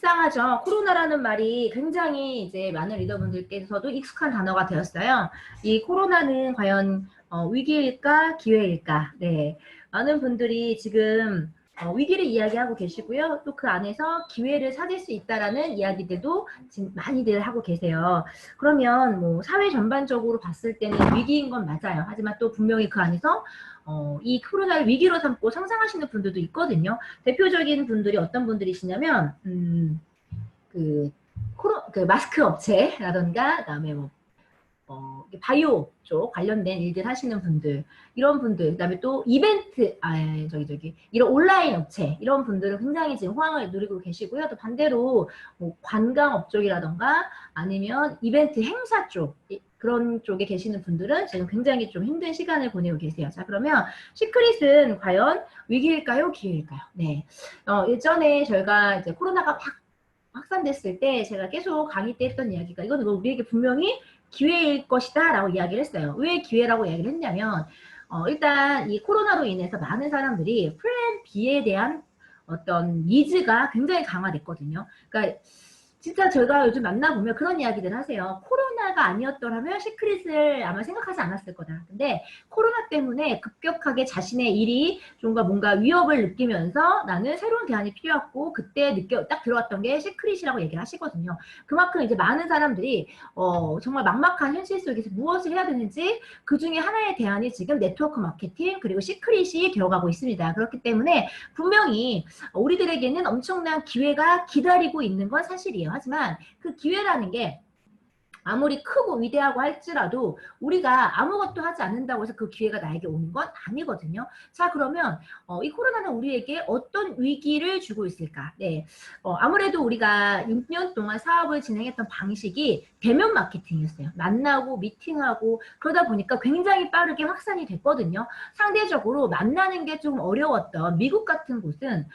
식상하죠. 코로나라는 말이 굉장히 이제 많은 리더분들께서도 익숙한 단어가 되었어요. 이 코로나는 과연 위기일까 기회일까? 네, 많은 분들이 지금 위기를 이야기하고 계시고요. 또 그 안에서 기회를 찾을 수 있다라는 이야기들도 지금 많이들 하고 계세요. 그러면 뭐 사회 전반적으로 봤을 때는 위기인 건 맞아요. 하지만 또 분명히 그 안에서 이 코로나를 위기로 삼고 상상하시는 분들도 있거든요. 대표적인 분들이 어떤 분들이시냐면 그 마스크 업체라던가 그다음에 뭐 바이오 쪽 관련된 일들 하시는 분들, 이런 분들, 그다음에 또 이벤트, 이런 온라인 업체, 이런 분들은 굉장히 지금 호황을 누리고 계시고요. 또 반대로 뭐 관광업 쪽이라던가 아니면 이벤트 행사 쪽, 그런 쪽에 계시는 분들은 지금 굉장히 좀 힘든 시간을 보내고 계세요. 자, 그러면 시크릿은 과연 위기일까요? 기회일까요? 네. 예전에 저희가 이제 코로나가 확 확산됐을 때 제가 계속 강의 때 했던 이야기가 이거는 우리에게 분명히 기회일 것이다 라고 이야기를 했어요. 왜 기회라고 이야기를 했냐면 일단 이 코로나로 인해서 많은 사람들이 플랜 B에 대한 어떤 니즈가 굉장히 강화됐거든요. 그러니까 진짜 저희가 요즘 만나보면 그런 이야기들 하세요. 코로나가 아니었더라면 시크릿을 아마 생각하지 않았을 거다. 근데 코로나 때문에 급격하게 자신의 일이 좀 뭔가 위협을 느끼면서 나는 새로운 대안이 필요했고 그때 딱 들어왔던 게 시크릿이라고 얘기를 하시거든요. 그만큼 이제 많은 사람들이 정말 막막한 현실 속에서 무엇을 해야 되는지 그 중에 하나의 대안이 지금 네트워크 마케팅 그리고 시크릿이 되어가고 있습니다. 그렇기 때문에 분명히 우리들에게는 엄청난 기회가 기다리고 있는 건 사실이에요. 하지만 그 기회라는 게 아무리 크고 위대하고 할지라도 우리가 아무것도 하지 않는다고 해서 그 기회가 나에게 오는 건 아니거든요. 자, 그러면 이 코로나는 우리에게 어떤 위기를 주고 있을까? 네, 아무래도 우리가 6년 동안 사업을 진행했던 방식이 대면 마케팅이었어요. 만나고 미팅하고 그러다 보니까 굉장히 빠르게 확산이 됐거든요. 상대적으로 만나는 게 좀 어려웠던 미국 같은 곳은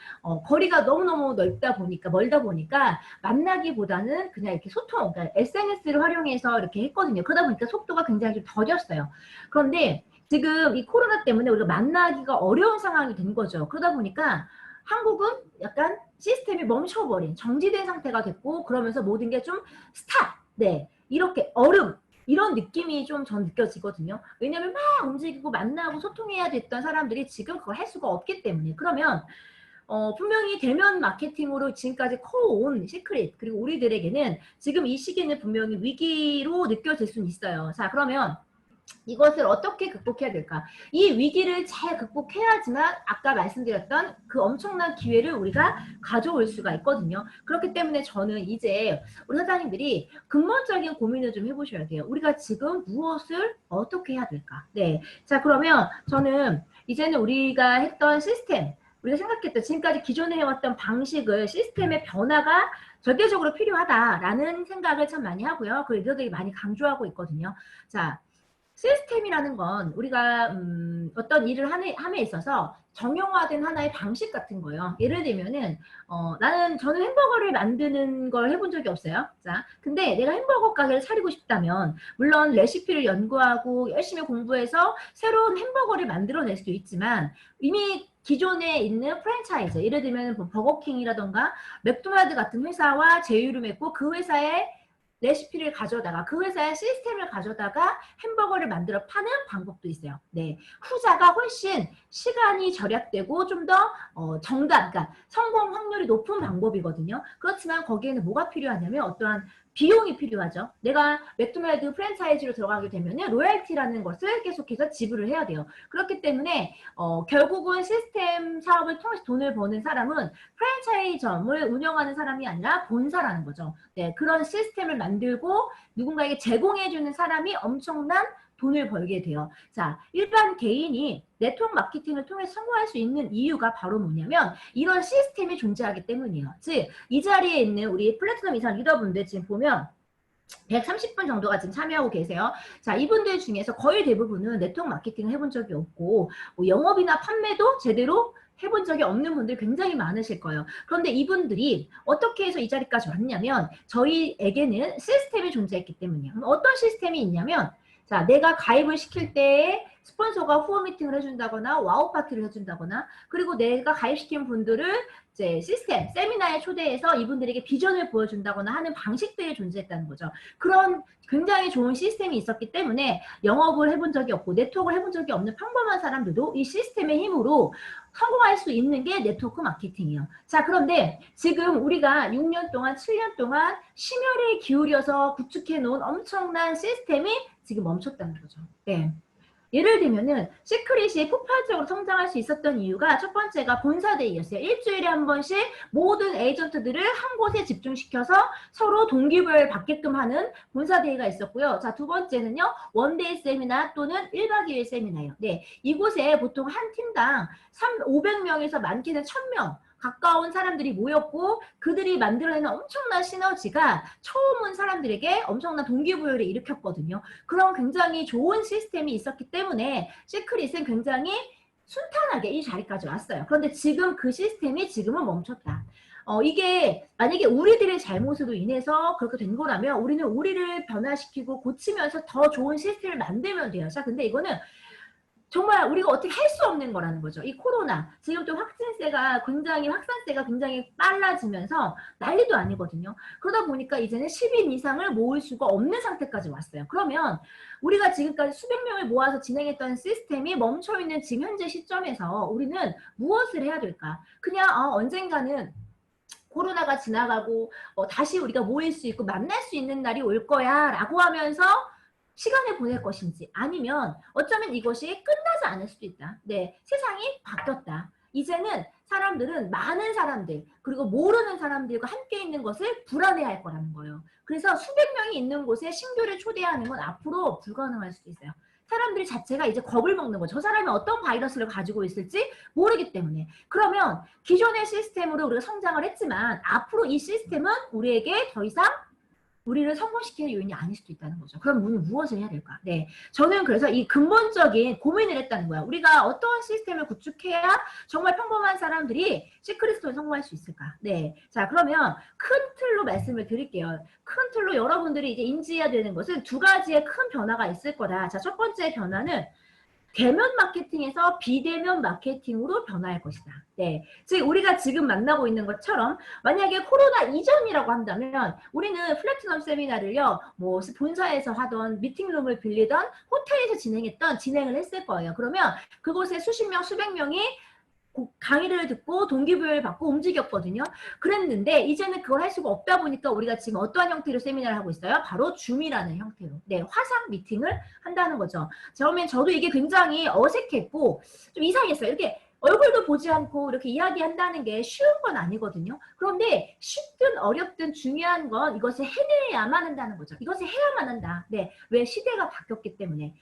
거리가 너무너무 멀다 보니까 만나기보다는 그냥 이렇게 소통, 그러니까 SNS를 활용해서 이렇게 했거든요. 그러다 보니까 속도가 굉장히 좀 더뎠어요. 그런데 지금 이 코로나 때문에 우리가 만나기가 어려운 상황이 된 거죠. 그러다 보니까 한국은 약간 시스템이 멈춰버린, 정지된 상태가 됐고, 그러면서 모든 게 좀 스탑, 네, 이렇게 얼음, 이런 느낌이 좀 전 느껴지거든요. 왜냐면 막 움직이고 만나고 소통해야 됐던 사람들이 지금 그걸 할 수가 없기 때문에. 그러면 분명히 대면 마케팅으로 지금까지 커온 시크릿, 그리고 우리들에게는 지금 이 시기는 분명히 위기로 느껴질 수는 있어요. 자, 그러면 이것을 어떻게 극복해야 될까? 이 위기를 잘 극복해야지만 아까 말씀드렸던 그 엄청난 기회를 우리가 가져올 수가 있거든요. 그렇기 때문에 저는 이제 우리 사장님들이 근본적인 고민을 좀 해보셔야 돼요. 우리가 지금 무엇을 어떻게 해야 될까? 네. 자, 그러면 저는 이제는 우리가 했던 시스템, 우리가 생각했던 지금까지 기존에 해왔던 방식을 시스템의 변화가 절대적으로 필요하다라는 생각을 참 많이 하고요. 그 리더들이 많이 강조하고 있거든요. 자, 시스템이라는 건 우리가 어떤 일을 함에 있어서 정형화된 하나의 방식 같은 거예요. 예를 들면은 저는 햄버거를 만드는 걸 해본 적이 없어요. 자, 근데 내가 햄버거 가게를 차리고 싶다면 물론 레시피를 연구하고 열심히 공부해서 새로운 햄버거를 만들어낼 수도 있지만 이미 기존에 있는 프랜차이즈, 예를 들면 버거킹이라던가 맥도날드 같은 회사와 제휴를 맺고 그 회사의 레시피를 가져다가 그 회사의 시스템을 가져다가 햄버거를 만들어 파는 방법도 있어요. 네, 후자가 훨씬 시간이 절약되고 좀 더 그러니까 성공 확률이 높은 방법이거든요. 그렇지만 거기에는 뭐가 필요하냐면 어떠한 비용이 필요하죠. 내가 맥도날드 프랜차이즈로 들어가게 되면 로열티라는 것을 계속해서 지불을 해야 돼요. 그렇기 때문에 결국은 시스템 사업을 통해서 돈을 버는 사람은 프랜차이점을 운영하는 사람이 아니라 본사라는 거죠. 네, 그런 시스템을 만들고 누군가에게 제공해주는 사람이 엄청난 돈을 벌게 돼요. 자, 일반 개인이 네트워크 마케팅을 통해 성공할 수 있는 이유가 바로 뭐냐면 이런 시스템이 존재하기 때문이에요. 즉, 이 자리에 있는 우리 플래티넘 이상 리더분들 지금 보면 130분 정도가 지금 참여하고 계세요. 자, 이분들 중에서 거의 대부분은 네트워크 마케팅을 해본 적이 없고 뭐 영업이나 판매도 제대로 해본 적이 없는 분들이 굉장히 많으실 거예요. 그런데 이분들이 어떻게 해서 이 자리까지 왔냐면 저희에게는 시스템이 존재했기 때문이에요. 그럼 어떤 시스템이 있냐면 자, 내가 가입을 시킬 때에 스폰서가 후원 미팅을 해준다거나 와우 파티를 해준다거나 그리고 내가 가입시킨 분들을 이제 시스템, 세미나에 초대해서 이분들에게 비전을 보여준다거나 하는 방식들이 존재했다는 거죠. 그런 굉장히 좋은 시스템이 있었기 때문에 영업을 해본 적이 없고 네트워크를 해본 적이 없는 평범한 사람들도 이 시스템의 힘으로 성공할 수 있는 게 네트워크 마케팅이에요. 자, 그런데 지금 우리가 6년 동안, 7년 동안 심혈을 기울여서 구축해 놓은 엄청난 시스템이 지금 멈췄다는 거죠. 네. 예를 들면은 시크릿이 폭발적으로 성장할 수 있었던 이유가 첫 번째가 본사데이였어요. 일주일에 한 번씩 모든 에이전트들을 한 곳에 집중시켜서 서로 동기부여를 받게끔 하는 본사데이가 있었고요. 자, 두 번째는요. 원데이 세미나 또는 1박 2일 세미나예요. 네, 이곳에 보통 한 팀당 500명에서 많게는 1000명 가까운 사람들이 모였고 그들이 만들어내는 엄청난 시너지가 처음 온 사람들에게 엄청난 동기부여를 일으켰거든요. 그런 굉장히 좋은 시스템이 있었기 때문에 시크릿은 굉장히 순탄하게 이 자리까지 왔어요. 그런데 지금 그 시스템이 지금은 멈췄다. 이게 만약에 우리들의 잘못으로 인해서 그렇게 된 거라면 우리는 우리를 변화시키고 고치면서 더 좋은 시스템을 만들면 돼요. 자, 근데 이거는 정말 우리가 어떻게 할 수 없는 거라는 거죠. 이 코로나 지금 또 확산세가 굉장히 빨라지면서 난리도 아니거든요. 그러다 보니까 이제는 10인 이상을 모을 수가 없는 상태까지 왔어요. 그러면 우리가 지금까지 수백 명을 모아서 진행했던 시스템이 멈춰있는 지금 현재 시점에서 우리는 무엇을 해야 될까? 그냥 언젠가는 코로나가 지나가고 다시 우리가 모일 수 있고 만날 수 있는 날이 올 거야 라고 하면서 시간을 보낼 것인지 아니면 어쩌면 이것이 끝나지 않을 수도 있다. 네, 세상이 바뀌었다. 이제는 사람들은 많은 사람들 그리고 모르는 사람들과 함께 있는 것을 불안해할 거라는 거예요. 그래서 수백 명이 있는 곳에 신규를 초대하는 건 앞으로 불가능할 수도 있어요. 사람들이 자체가 이제 겁을 먹는 거죠. 저 사람이 어떤 바이러스를 가지고 있을지 모르기 때문에. 그러면 기존의 시스템으로 우리가 성장을 했지만 앞으로 이 시스템은 우리에게 더 이상 우리를 성공시키는 요인이 아닐 수도 있다는 거죠. 그럼 우리는 무엇을 해야 될까? 네, 저는 그래서 이 근본적인 고민을 했다는 거야. 우리가 어떤 시스템을 구축해야 정말 평범한 사람들이 시크릿스토어에 성공할 수 있을까? 네, 자 그러면 큰 틀로 말씀을 드릴게요. 큰 틀로 여러분들이 이제 인지해야 되는 것은 두 가지의 큰 변화가 있을 거다. 자, 첫 번째 변화는 대면 마케팅에서 비대면 마케팅으로 변화할 것이다. 네, 즉 우리가 지금 만나고 있는 것처럼 만약에 코로나 이전이라고 한다면 우리는 플래티넘 세미나를요, 뭐 본사에서 하던 미팅룸을 빌리던 호텔에서 진행을 했을 거예요. 그러면 그곳에 수십 명, 수백 명이 강의를 듣고 동기부여를 받고 움직였거든요. 그랬는데 이제는 그걸 할 수가 없다 보니까 우리가 지금 어떠한 형태로 세미나를 하고 있어요? 바로 줌이라는 형태로. 네, 화상 미팅을 한다는 거죠. 처음엔 저도 이게 굉장히 어색했고 좀 이상했어요. 이렇게 얼굴도 보지 않고 이렇게 이야기한다는 게 쉬운 건 아니거든요. 그런데 쉽든 어렵든 중요한 건 이것을 해내야만 한다는 거죠. 이것을 해야만 한다. 네, 왜 시대가 바뀌었기 때문에.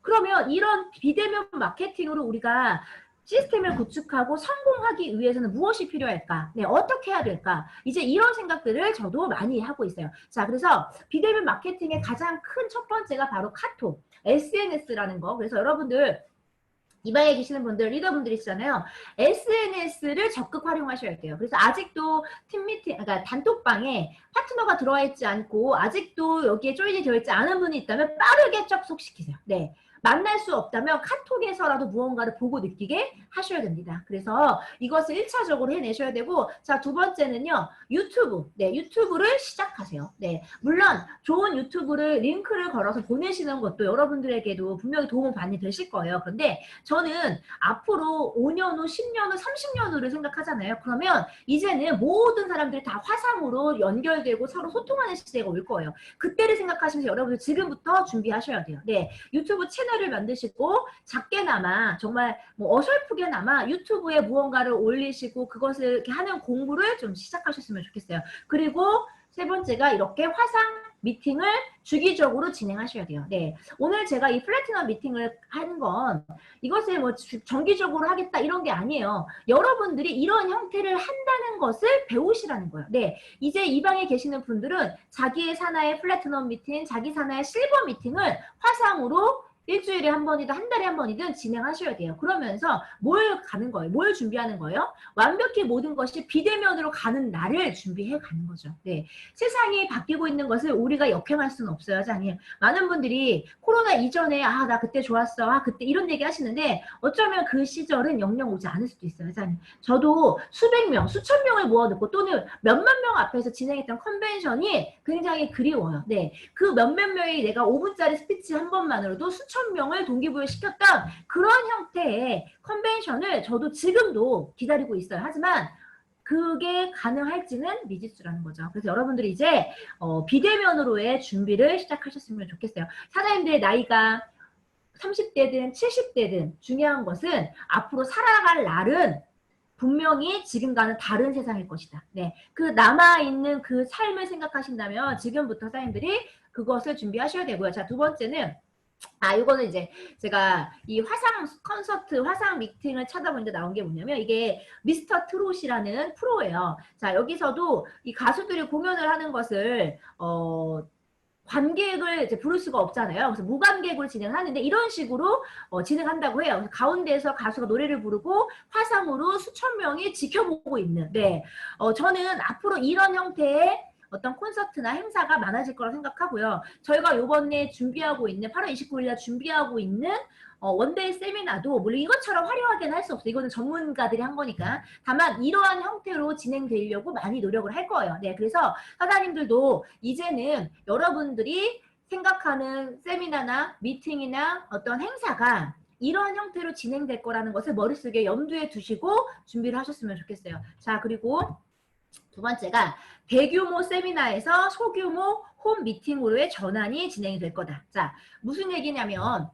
그러면 이런 비대면 마케팅으로 우리가 시스템을 구축하고 성공하기 위해서는 무엇이 필요할까? 네, 어떻게 해야 될까? 이제 이런 생각들을 저도 많이 하고 있어요. 자, 그래서 비대면 마케팅의 가장 큰 첫 번째가 바로 카톡, SNS라는 거. 그래서 여러분들 이 방에 계시는 분들, 리더분들이시잖아요. SNS를 적극 활용하셔야 돼요. 그래서 아직도 팀 미팅, 그러니까 단톡방에 파트너가 들어와 있지 않고 아직도 여기에 조인이 되어 있지 않은 분이 있다면 빠르게 접속시키세요. 네. 만날 수 없다면 카톡에서라도 무언가를 보고 느끼게 하셔야 됩니다. 그래서 이것을 1차적으로 해내셔야 되고, 자, 두 번째는요, 유튜브. 네, 유튜브를 시작하세요. 네, 물론 좋은 유튜브를 링크를 걸어서 보내시는 것도 여러분들에게도 분명히 도움은 많이 되실 거예요. 그런데 저는 앞으로 5년 후, 10년 후, 30년 후를 생각하잖아요. 그러면 이제는 모든 사람들이 다 화상으로 연결되고 서로 소통하는 시대가 올 거예요. 그때를 생각하시면서 여러분들 지금부터 준비하셔야 돼요. 네, 유튜브 채널을 만드시고 작게나마 정말 뭐 어설프게나마 유튜브에 무언가를 올리시고 그것을 이렇게 하는 공부를 좀 시작하셨으면 좋겠어요. 그리고 세 번째가 이렇게 화상 미팅을 주기적으로 진행하셔야 돼요. 네, 오늘 제가 이 플래티넘 미팅을 한 건 이것을 뭐 정기적으로 하겠다 이런 게 아니에요. 여러분들이 이런 형태를 한다는 것을 배우시라는 거예요. 네, 이제 이 방에 계시는 분들은 자기의 산하의 플래티넘 미팅, 자기 산하의 실버 미팅을 화상으로 일주일에 한 번이든 한 달에 한 번이든 진행하셔야 돼요. 그러면서 뭘 가는 거예요? 뭘 준비하는 거예요? 완벽히 모든 것이 비대면으로 가는 날을 준비해 가는 거죠. 네. 세상이 바뀌고 있는 것을 우리가 역행할 수는 없어요, 장님. 많은 분들이 코로나 이전에 아, 나 그때 좋았어. 아, 그때 이런 얘기 하시는데 어쩌면 그 시절은 영영 오지 않을 수도 있어요, 장님. 저도 수백 명, 수천 명을 모아놓고 또는 몇만 명 앞에서 진행했던 컨벤션이 굉장히 그리워요. 네. 그 몇몇 명이 내가 5분짜리 스피치 한 번만으로도 수천 명을 동기부여시켰던 그런 형태의 컨벤션을 저도 지금도 기다리고 있어요. 하지만 그게 가능할지는 미지수라는 거죠. 그래서 여러분들이 이제 비대면으로의 준비를 시작하셨으면 좋겠어요. 사장님들의 나이가 30대든 70대든 중요한 것은 앞으로 살아갈 날은 분명히 지금과는 다른 세상일 것이다. 네. 그 남아있는 그 삶을 생각하신다면 지금부터 사장님들이 그것을 준비하셔야 되고요. 자, 두 번째는 이거는 이제 제가 이 화상 콘서트, 화상 미팅을 찾아보는데 나온 게 뭐냐면 이게 미스터 트롯이라는 프로예요. 자, 여기서도 이 가수들이 공연을 하는 것을, 관객을 이제 부를 수가 없잖아요. 그래서 무관객으로 진행하는데 이런 식으로 진행한다고 해요. 그래서 가운데에서 가수가 노래를 부르고 화상으로 수천 명이 지켜보고 있는. 네, 저는 앞으로 이런 형태의 어떤 콘서트나 행사가 많아질 거라 생각하고요. 저희가 요번에 준비하고 있는 8월 29일날 준비하고 있는 원데이 세미나도 물론 이것처럼 화려하게는 할 수 없어요. 이거는 전문가들이 한 거니까. 다만 이러한 형태로 진행되려고 많이 노력을 할 거예요. 네, 그래서 사장님들도 이제는 여러분들이 생각하는 세미나나 미팅이나 어떤 행사가 이러한 형태로 진행될 거라는 것을 머릿속에 염두에 두시고 준비를 하셨으면 좋겠어요. 자, 그리고 두 번째가 대규모 세미나에서 소규모 홈 미팅으로의 전환이 진행이 될 거다. 자, 무슨 얘기냐면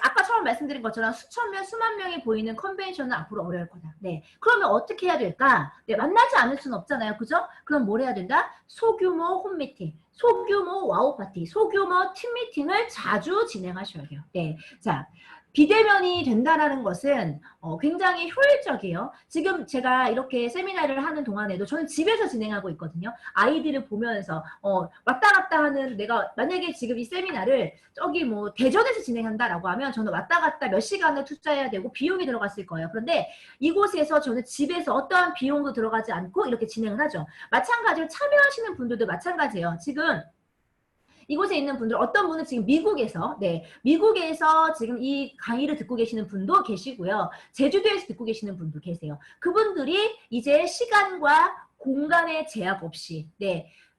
아까 처음 말씀드린 것처럼 수천 명, 수만 명이 보이는 컨벤션은 앞으로 어려울 거다. 네. 그러면 어떻게 해야 될까? 네, 만나지 않을 수는 없잖아요. 그죠? 그럼 뭘 해야 된다? 소규모 홈 미팅, 소규모 와우 파티, 소규모 팀 미팅을 자주 진행하셔야 돼요. 네. 자, 비대면이 된다는 것은 굉장히 효율적이에요. 지금 제가 이렇게 세미나를 하는 동안에도 저는 집에서 진행하고 있거든요. 아이들을 보면서 왔다 갔다 하는 내가 만약에 지금 이 세미나를 저기 뭐 대전에서 진행한다라고 하면 저는 왔다 갔다 몇 시간을 투자해야 되고 비용이 들어갔을 거예요. 그런데 이곳에서 저는 집에서 어떠한 비용도 들어가지 않고 이렇게 진행을 하죠. 마찬가지로 참여하시는 분들도 마찬가지예요. 지금 이곳에 있는 분들 어떤 분은 지금 미국에서 미국에서 지금 이 강의를 듣고 계시는 분도 계시고요. 제주도에서 듣고 계시는 분도 계세요. 그분들이 이제 시간과 공간의 제약 없이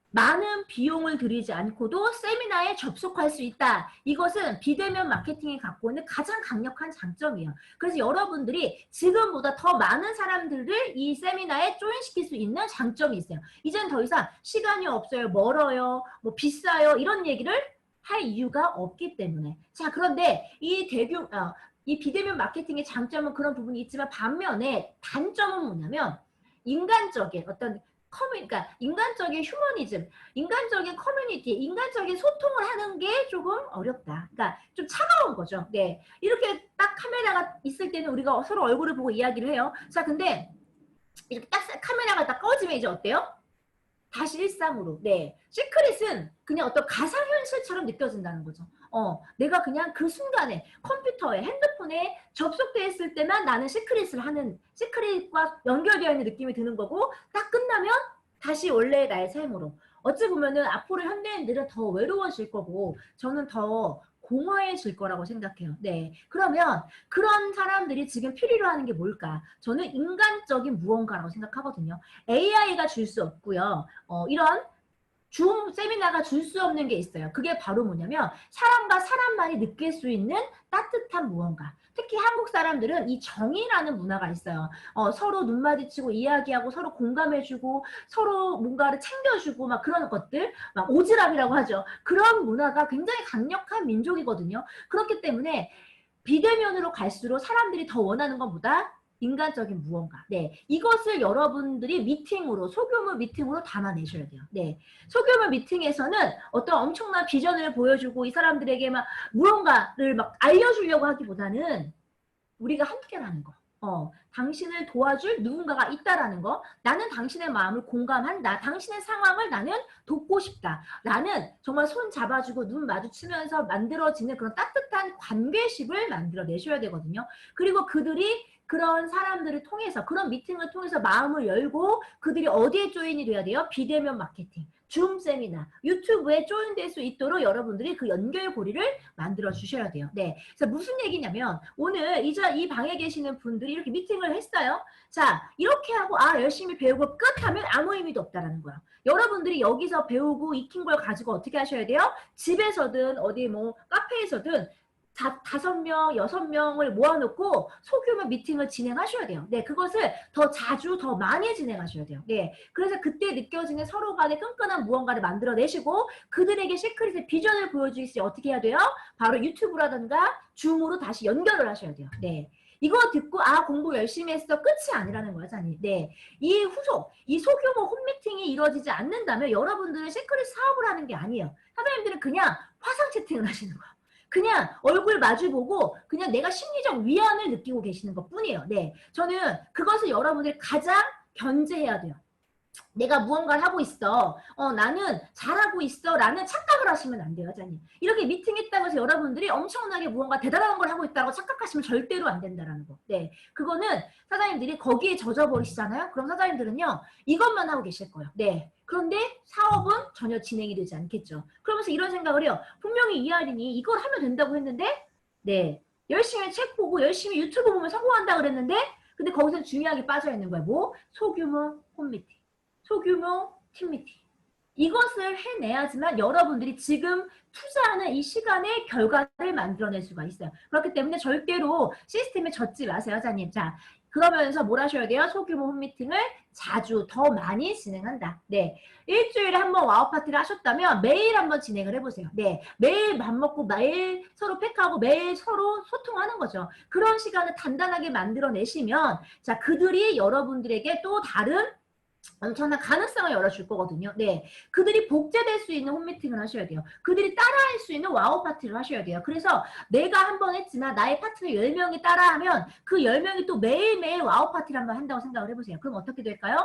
많은 비용을 들이지 않고도 세미나에 접속할 수 있다. 이것은 비대면 마케팅이 갖고 있는 가장 강력한 장점이에요. 그래서 여러분들이 지금보다 더 많은 사람들을 이 세미나에 조인시킬 수 있는 장점이 있어요. 이제는 더 이상 시간이 없어요, 멀어요, 뭐 비싸요 이런 얘기를 할 이유가 없기 때문에. 자, 그런데 이 비대면 마케팅의 장점은 그런 부분이 있지만 반면에 단점은 뭐냐면 인간적인 어떤 그러니까 인간적인 휴머니즘, 인간적인 커뮤니티, 인간적인 소통을 하는 게 조금 어렵다. 그러니까 좀 차가운 거죠. 네, 이렇게 딱 카메라가 있을 때는 우리가 서로 얼굴을 보고 이야기를 해요. 자, 근데 이렇게 딱 카메라가 딱 꺼지면 이제 어때요? 다시 일상으로. 네, 시크릿은 그냥 어떤 가상현실처럼 느껴진다는 거죠. 내가 그냥 그 순간에 컴퓨터에 핸드폰에 접속돼 있을 때만 나는 시크릿을 하는, 시크릿과 연결되어 있는 느낌이 드는 거고 딱 끝나면 다시 원래의 나의 삶으로. 어찌 보면은 앞으로 현대인들은 더 외로워질 거고 저는 더 공허해질 거라고 생각해요. 네, 그러면 그런 사람들이 지금 필요로 하는 게 뭘까? 저는 인간적인 무언가라고 생각하거든요. AI가 줄 수 없고요. 이런 줌 세미나가 줄 수 없는 게 있어요. 그게 바로 뭐냐면 사람과 사람만이 느낄 수 있는 따뜻한 무언가. 특히 한국 사람들은 이 정이라는 문화가 있어요. 서로 눈 마주치고 이야기하고 서로 공감해주고 서로 뭔가를 챙겨주고 막 그런 것들, 막 오지랖이라고 하죠. 그런 문화가 굉장히 강력한 민족이거든요. 그렇기 때문에 비대면으로 갈수록 사람들이 더 원하는 것보다 인간적인 무언가. 네, 이것을 여러분들이 미팅으로, 소규모 미팅으로 담아내셔야 돼요. 네, 소규모 미팅에서는 어떤 엄청난 비전을 보여주고 이 사람들에게 막 무언가를 막 알려주려고 하기보다는 우리가 함께라는 거. 당신을 도와줄 누군가가 있다라는 거. 나는 당신의 마음을 공감한다. 당신의 상황을 나는 돕고 싶다. 라는 정말 손 잡아주고 눈 마주치면서 만들어지는 그런 따뜻한 관계식을 만들어내셔야 되거든요. 그리고 그들이 그런 사람들을 통해서, 그런 미팅을 통해서 마음을 열고 그들이 어디에 조인이 돼야 돼요? 비대면 마케팅, 줌 세미나, 유튜브에 조인될 수 있도록 여러분들이 그 연결고리를 만들어 주셔야 돼요. 네. 그래서 무슨 얘기냐면 오늘 이 방에 계시는 분들이 이렇게 미팅을 했어요. 자, 이렇게 하고 열심히 배우고 끝 하면 아무 의미도 없다라는 거야. 여러분들이 여기서 배우고 익힌 걸 가지고 어떻게 하셔야 돼요? 집에서든 어디 뭐 카페에서든 5명, 6명을 모아놓고 소규모 미팅을 진행하셔야 돼요. 네, 그것을 더 자주, 더 많이 진행하셔야 돼요. 네, 그래서 그때 느껴지는 서로 간의 끈끈한 무언가를 만들어내시고 그들에게 시크릿의 비전을 보여주기 위해 어떻게 해야 돼요? 바로 유튜브라든가 줌으로 다시 연결을 하셔야 돼요. 네. 이거 듣고 공부 열심히 했어 끝이 아니라는 거야, 자니. 네, 이 후속, 이 소규모 홈미팅이 이루어지지 않는다면 여러분들은 시크릿 사업을 하는 게 아니에요. 사장님들은 그냥 화상 채팅을 하시는 거예요. 그냥 얼굴 마주보고 그냥 내가 심리적 위안을 느끼고 계시는 것 뿐이에요. 네, 저는 그것을 여러분들 가장 견제해야 돼요. 내가 무언가를 하고 있어. 나는 잘하고 있어. 라는 착각을 하시면 안 돼요, 여자님. 이렇게 미팅했다고 해서 여러분들이 엄청나게 무언가 대단한 걸 하고 있다고 착각하시면 절대로 안 된다라는 거. 네. 그거는 사장님들이 거기에 젖어버리시잖아요? 그럼 사장님들은요, 이것만 하고 계실 거예요. 네. 그런데 사업은 전혀 진행이 되지 않겠죠. 그러면서 이런 생각을 해요. 분명히 이하린이 이걸 하면 된다고 했는데, 네. 열심히 책 보고 열심히 유튜브 보면 성공한다 그랬는데, 근데 거기서 중요하게 빠져 있는 거예요. 뭐? 소규모 홈미팅. 소규모 팀미팅. 이것을 해내야지만 여러분들이 지금 투자하는 이 시간의 결과를 만들어낼 수가 있어요. 그렇기 때문에 절대로 시스템에 젖지 마세요, 여자님. 자, 그러면서 뭘 하셔야 돼요? 소규모 홈미팅을 자주 더 많이 진행한다. 네, 일주일에 한 번 와우 파티를 하셨다면 매일 한번 진행을 해보세요. 네, 매일 밥 먹고 매일 서로 팩하고 매일 서로 소통하는 거죠. 그런 시간을 단단하게 만들어내시면 자, 그들이 여러분들에게 또 다른 엄청난 가능성을 열어줄 거거든요. 네, 그들이 복제될 수 있는 홈미팅을 하셔야 돼요. 그들이 따라할 수 있는 와우 파티를 하셔야 돼요. 그래서 내가 한 번 했지만 나의 파트너 10명이 따라하면 그 10명이 또 매일매일 와우 파티를 한번 한다고 생각을 해보세요. 그럼 어떻게 될까요?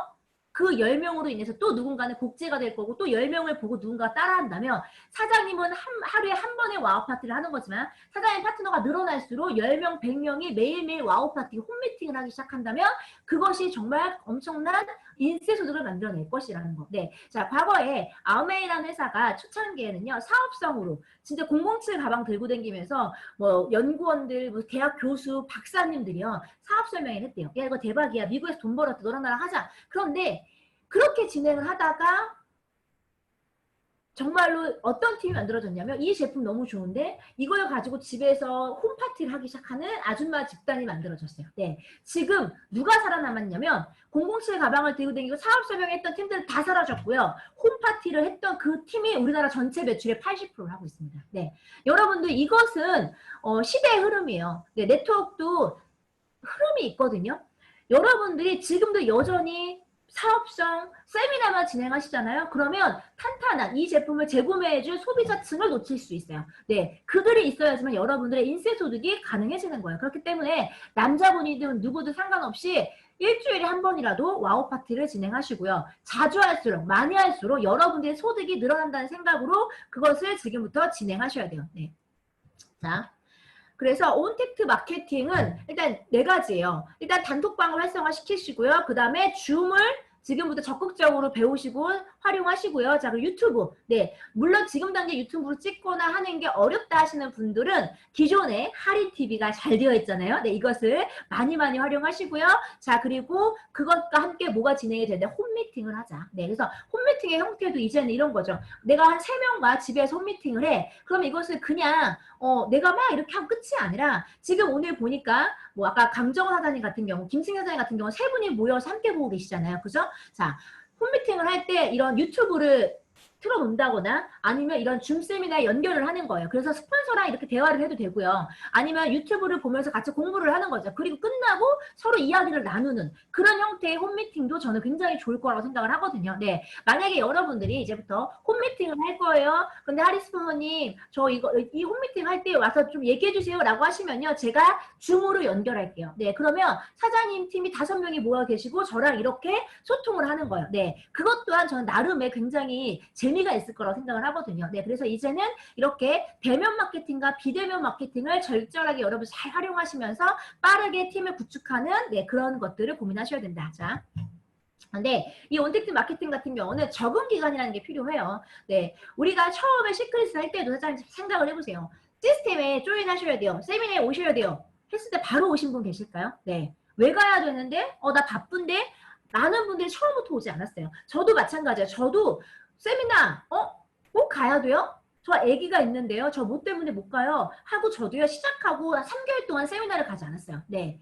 그 10명으로 인해서 또 누군가는 복제가 될 거고 또 10명을 보고 누군가 따라한다면 사장님은 하루에 한 번의 와우 파티를 하는 거지만 사장님 파트너가 늘어날수록 10명, 100명이 매일매일 와우 파티, 홈미팅을 하기 시작한다면 그것이 정말 엄청난 인세 소득을 만들어낼 것이라는 거. 네. 자, 과거에 아메이라는 회사가 초창기에는요, 사업성으로 진짜 007 가방 들고 다니면서 뭐 연구원들, 뭐 대학 교수, 박사님들이요, 사업 설명을 했대요. 야, 이거 대박이야. 미국에서 돈 벌었다. 너랑 나랑 하자. 그런데 그렇게 진행을 하다가 정말로 어떤 팀이 만들어졌냐면 이 제품 너무 좋은데 이걸 가지고 집에서 홈파티를 하기 시작하는 아줌마 집단이 만들어졌어요. 네, 지금 누가 살아남았냐면 007 가방을 들고 다니고 사업 설명했던 팀들은 다 사라졌고요. 홈파티를 했던 그 팀이 우리나라 전체 매출의 80%를 하고 있습니다. 네, 여러분들 이것은 시대의 흐름이에요. 네, 네트워크도 흐름이 있거든요. 여러분들이 지금도 여전히 사업성 세미나만 진행하시잖아요. 그러면 탄탄한 이 제품을 재구매해줄 소비자층을 놓칠 수 있어요. 네, 그들이 있어야지만 여러분들의 인세 소득이 가능해지는 거예요. 그렇기 때문에 남자분이든 누구든 상관없이 일주일에 한 번이라도 와우 파티를 진행하시고요. 자주 할수록 많이 할수록 여러분들의 소득이 늘어난다는 생각으로 그것을 지금부터 진행하셔야 돼요. 네, 자. 그래서 온택트 마케팅은 일단 4가지예요. 일단 단톡방을 활성화시키시고요. 그 다음에 줌을 지금부터 적극적으로 배우시고 활용하시고요. 자, 그리고 유튜브. 네, 물론 지금 단계 유튜브로 찍거나 하는 게 어렵다 하시는 분들은 기존에 하리TV가 잘 되어 있잖아요. 네, 이것을 많이 활용하시고요. 자, 그리고 그것과 함께 뭐가 진행이 되는데 홈미팅을 하자. 네, 그래서 홈미팅의 형태도 이제는 이런 거죠. 내가 한 3명과 집에서 홈미팅을 해. 그럼 이것을 그냥 내가 막 이렇게 하면 끝이 아니라 지금 오늘 보니까 뭐 아까 강정원 사장님 같은 경우, 김승현 사장님 같은 경우 3분이 모여서 함께 보고 계시잖아요. 그죠? 자, 홈미팅을 할 때 이런 유튜브를 틀어놓는다거나 아니면 이런 줌 세미나에 연결을 하는 거예요. 그래서 스폰서랑 이렇게 대화를 해도 되고요. 아니면 유튜브를 보면서 같이 공부를 하는 거죠. 그리고 끝나고 서로 이야기를 나누는 그런 형태의 홈미팅도 저는 굉장히 좋을 거라고 생각을 하거든요. 네, 만약에 여러분들이 이제부터 홈미팅을 할 거예요. 근데 하리스 부모님 저 이 홈미팅 할 때 와서 좀 얘기해 주세요 라고 하시면요. 제가 줌으로 연결할게요. 네, 그러면 사장님 팀이 5명이 모여 계시고 저랑 이렇게 소통을 하는 거예요. 네, 그것 또한 저는 나름의 굉장히 재미가 있을 거라고 생각을 하거든요. 네, 그래서 이제는 이렇게 대면 마케팅과 비대면 마케팅을 절절하게 여러분 잘 활용하시면서 빠르게 팀을 구축하는 네, 그런 것들을 고민하셔야 된다. 자. 근데 이 온택트 마케팅 같은 경우는 적응 기간이라는 게 필요해요. 네, 우리가 처음에 시크릿을 할 때도 사장님 생각을 해보세요. 시스템에 조인하셔야 돼요. 세미나에 오셔야 돼요. 했을 때 바로 오신 분 계실까요? 네. 왜 가야 되는데? 나 바쁜데? 많은 분들이 처음부터 오지 않았어요. 저도 마찬가지예요. 저도 세미나 꼭 가야 돼요? 저 아기가 있는데요. 저 뭐 때문에 못 가요? 하고 저도요. 시작하고 3개월 동안 세미나를 가지 않았어요. 네.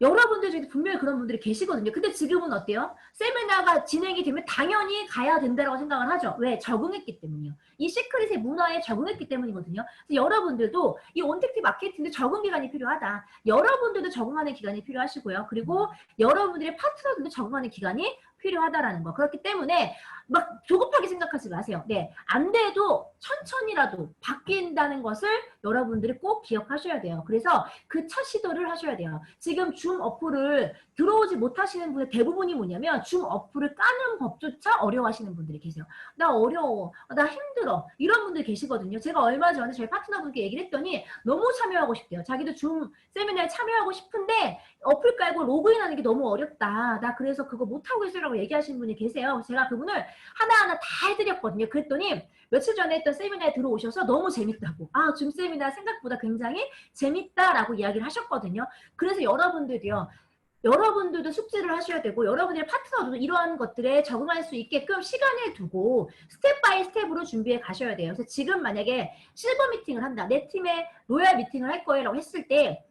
여러분들 중에 분명히 그런 분들이 계시거든요. 근데 지금은 어때요? 세미나가 진행이 되면 당연히 가야 된다고 생각을 하죠. 왜? 적응했기 때문이요. 이 시크릿의 문화에 적응했기 때문이거든요. 그래서 여러분들도 이 온택트 마케팅도 적응 기간이 필요하다. 여러분들도 적응하는 기간이 필요하시고요. 그리고 여러분들의 파트너들도 적응하는 기간이 필요하다라는 거. 그렇기 때문에 막 조급하게 생각하지 마세요. 네, 안 돼도 천천히라도 바뀐다는 것을 여러분들이 꼭 기억하셔야 돼요. 그래서 그 첫 시도를 하셔야 돼요. 지금 줌 어플을 들어오지 못하시는 분의 대부분이 뭐냐면 줌 어플을 까는 법조차 어려워하시는 분들이 계세요. 나 어려워, 나 힘들어 이런 분들 계시거든요. 제가 얼마 전에 저희 파트너분께 얘기를 했더니 너무 참여하고 싶대요. 자기도 줌 세미나에 참여하고 싶은데 어플 깔고 로그인하는 게 너무 어렵다. 나 그래서 그거 못하고 있으라고 얘기하시는 분이 계세요. 제가 그분을 하나하나 다 해드렸거든요. 그랬더니 며칠 전에 했던 세미나에 들어오셔서 너무 재밌다고. 줌 세미나 생각보다 굉장히 재밌다라고 이야기를 하셨거든요. 그래서 여러분들도 숙지를 하셔야 되고 여러분들의 파트너도 이러한 것들에 적응할 수 있게끔 시간을 두고 스텝 바이 스텝으로 준비해 가셔야 돼요. 그래서 지금 만약에 실버 미팅을 한다. 내 팀에 로얄 미팅을 할 거예요 라고 했을 때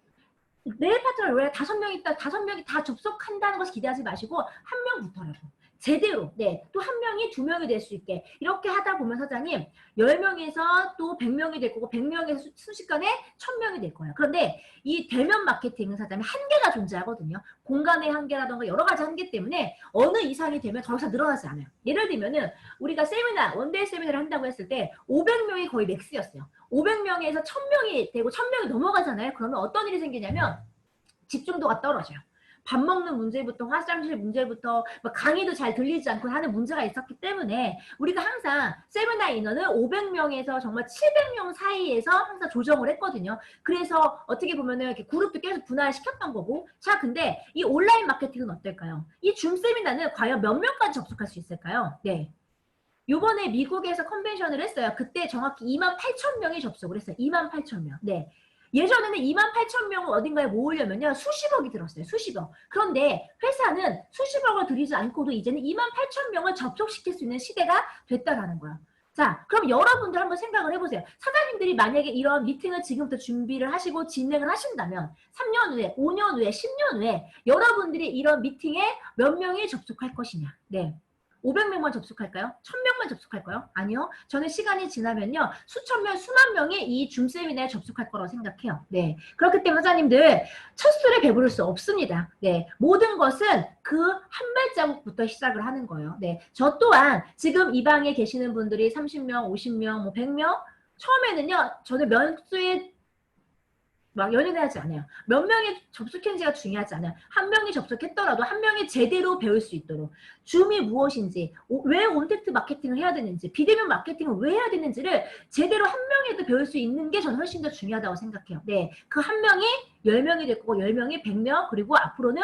내 파트너 로얄 5명 있다. 5명이 다 접속한다는 것을 기대하지 마시고 한 명부터라도 제대로 네, 또 한 명이 2명이 될 수 있게 이렇게 하다 보면 사장님 10명에서 또 100명이 될 거고 100명에서 순식간에 1000명이 될 거예요. 그런데 이 대면 마케팅은 사장님 한계가 존재하거든요. 공간의 한계라던가 여러 가지 한계 때문에 어느 이상이 되면 더 이상 늘어나지 않아요. 예를 들면은 우리가 세미나 원데이 세미나를 한다고 했을 때 500명이 거의 맥스였어요. 500명에서 1000명이 되고 1000명이 넘어가잖아요. 그러면 어떤 일이 생기냐면 집중도가 떨어져요. 밥 먹는 문제부터 화장실 문제부터 강의도 잘 들리지 않고 하는 문제가 있었기 때문에 우리가 항상 세미나 인원을 500명에서 정말 700명 사이에서 항상 조정을 했거든요. 그래서 어떻게 보면은 이렇게 그룹도 계속 분할시켰던 거고. 자, 근데 이 온라인 마케팅은 어떨까요? 이 줌 세미나는 과연 몇 명까지 접속할 수 있을까요? 네. 요번에 미국에서 컨벤션을 했어요. 그때 정확히 28,000명이 접속을 했어요. 28,000명. 네. 예전에는 28,000명을 어딘가에 모으려면요. 수십억이 들었어요. 수십억. 그런데 회사는 수십억을 들이지 않고도 이제는 28,000명을 접속시킬 수 있는 시대가 됐다라는 거야. 자, 그럼 여러분들 한번 생각을 해보세요. 사장님들이 만약에 이런 미팅을 지금부터 준비를 하시고 진행을 하신다면 3년 후에, 5년 후에, 10년 후에 여러분들이 이런 미팅에 몇 명이 접속할 것이냐. 네. 500명만 접속할까요? 1000명만 접속할까요? 아니요. 저는 시간이 지나면요. 수천 명, 수만 명이 이 줌 세미나에 접속할 거라고 생각해요. 네. 그렇기 때문에 사장님들 첫 술에 배부를 수 없습니다. 네. 모든 것은 그 한 발자국부터 시작을 하는 거예요. 네. 저 또한 지금 이 방에 계시는 분들이 30명, 50명, 뭐 100명 처음에는요. 저는 면수에 막 연연하지 않아요. 몇 명이 접속했는지가 중요하지 않아요. 한 명이 접속했더라도 한 명이 제대로 배울 수 있도록 줌이 무엇인지, 왜 온택트 마케팅을 해야 되는지, 비대면 마케팅을 왜 해야 되는지를 제대로 한 명이라도 배울 수 있는 게 저는 훨씬 더 중요하다고 생각해요. 네, 그 한 명이 10명이 될 거고 10명이 100명 그리고 앞으로는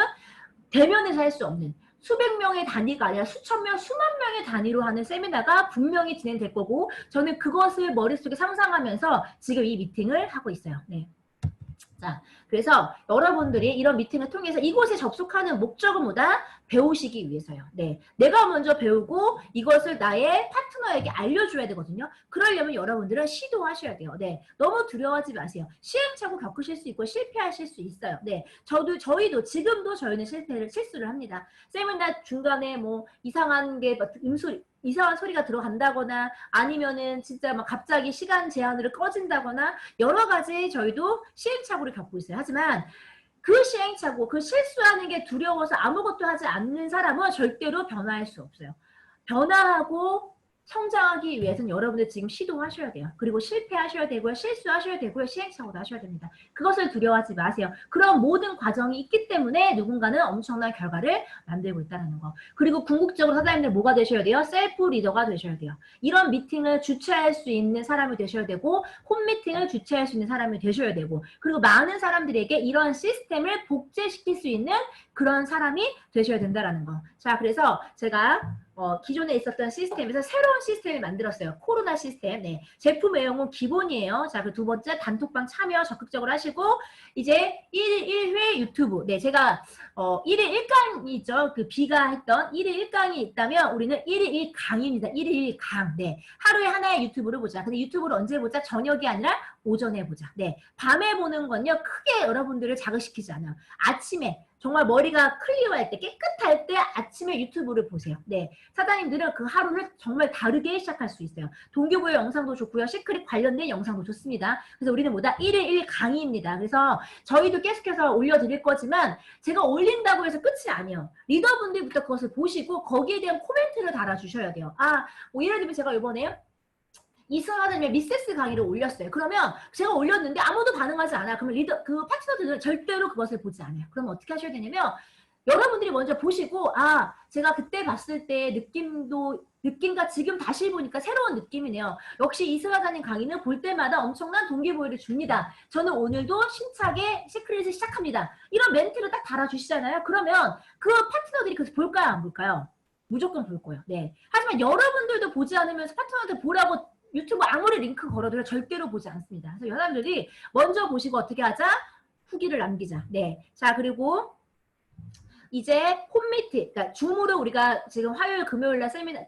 대면에서 할 수 없는 수백 명의 단위가 아니라 수천 명, 수만 명의 단위로 하는 세미나가 분명히 진행될 거고 저는 그것을 머릿속에 상상하면서 지금 이 미팅을 하고 있어요. 네. 자, 그래서 여러분들이 이런 미팅을 통해서 이곳에 접속하는 목적은 뭐다? 배우시기 위해서요. 네, 내가 먼저 배우고 이것을 나의 파트너에게 알려줘야 되거든요. 그러려면 여러분들은 시도하셔야 돼요. 네, 너무 두려워하지 마세요. 시행착오 겪으실 수 있고 실패하실 수 있어요. 네, 저희도 지금도 저희는 실수를 합니다. 세미나 중간에 뭐 이상한 게 음소리 이상한 소리가 들어간다거나 아니면은 진짜 막 갑자기 시간 제한으로 꺼진다거나 여러 가지 저희도 시행착오를 겪고 있어요. 하지만 그 시행착오, 그 실수하는 게 두려워서 아무것도 하지 않는 사람은 절대로 변화할 수 없어요. 변화하고 성장하기 위해서는 여러분들 지금 시도하셔야 돼요. 그리고 실패하셔야 되고요. 실수하셔야 되고요. 시행착오도 하셔야 됩니다. 그것을 두려워하지 마세요. 그런 모든 과정이 있기 때문에 누군가는 엄청난 결과를 만들고 있다는 거. 그리고 궁극적으로 사장님들 뭐가 되셔야 돼요? 셀프 리더가 되셔야 돼요. 이런 미팅을 주최할 수 있는 사람이 되셔야 되고 홈미팅을 주최할 수 있는 사람이 되셔야 되고 그리고 많은 사람들에게 이런 시스템을 복제시킬 수 있는 그런 사람이 되셔야 된다는 거. 자, 그래서 제가 기존에 있었던 시스템에서 새로운 시스템을 만들었어요. 코로나 시스템. 네. 제품 애용은 기본이에요. 자, 그 두 번째 단톡방 참여 적극적으로 하시고 이제 1일 1회 유튜브. 네, 제가 1일 1강이 있죠. 그 비가 했던 1일 1강이 있다면 우리는 1일 1강입니다. 1일 1강. 네. 하루에 하나의 유튜브를 보자. 근데 유튜브를 언제 보자? 저녁이 아니라 오전에 보자. 네. 밤에 보는 건요. 크게 여러분들을 자극시키지 않아요. 아침에 정말 머리가 클리어할 때 깨끗할 때 아침에 유튜브를 보세요. 네, 사장님들은 그 하루를 정말 다르게 시작할 수 있어요. 동기부여 영상도 좋고요. 시크릿 관련된 영상도 좋습니다. 그래서 우리는 뭐다? 1일 1 강의입니다. 그래서 저희도 계속해서 올려드릴 거지만 제가 올린다고 해서 끝이 아니에요. 리더분들부터 그것을 보시고 거기에 대한 코멘트를 달아주셔야 돼요. 아, 뭐 예를 들면 제가 이번에 이승하다님의 미세스 강의를 올렸어요. 그러면 제가 올렸는데 아무도 반응하지 않아. 그러면 그 파트너들은 절대로 그것을 보지 않아요. 그러면 어떻게 하셔야 되냐면 여러분들이 먼저 보시고 아 제가 그때 봤을 때 느낌과 지금 다시 보니까 새로운 느낌이네요. 역시 이승하다님 강의는 볼 때마다 엄청난 동기부여를 줍니다. 저는 오늘도 힘차게 시크릿을 시작합니다. 이런 멘트를 딱 달아주시잖아요. 그러면 그 파트너들이 그래서 볼까요? 안 볼까요? 무조건 볼 거예요. 네. 하지만 여러분들도 보지 않으면서 파트너한테 보라고 유튜브 아무리 링크 걸어도 절대로 보지 않습니다. 그래서 여러분들이 먼저 보시고 어떻게 하자? 후기를 남기자. 네. 자, 그리고 이제 홈미팅, 그러니까 줌으로 우리가 지금 화요일, 금요일 날 세미나,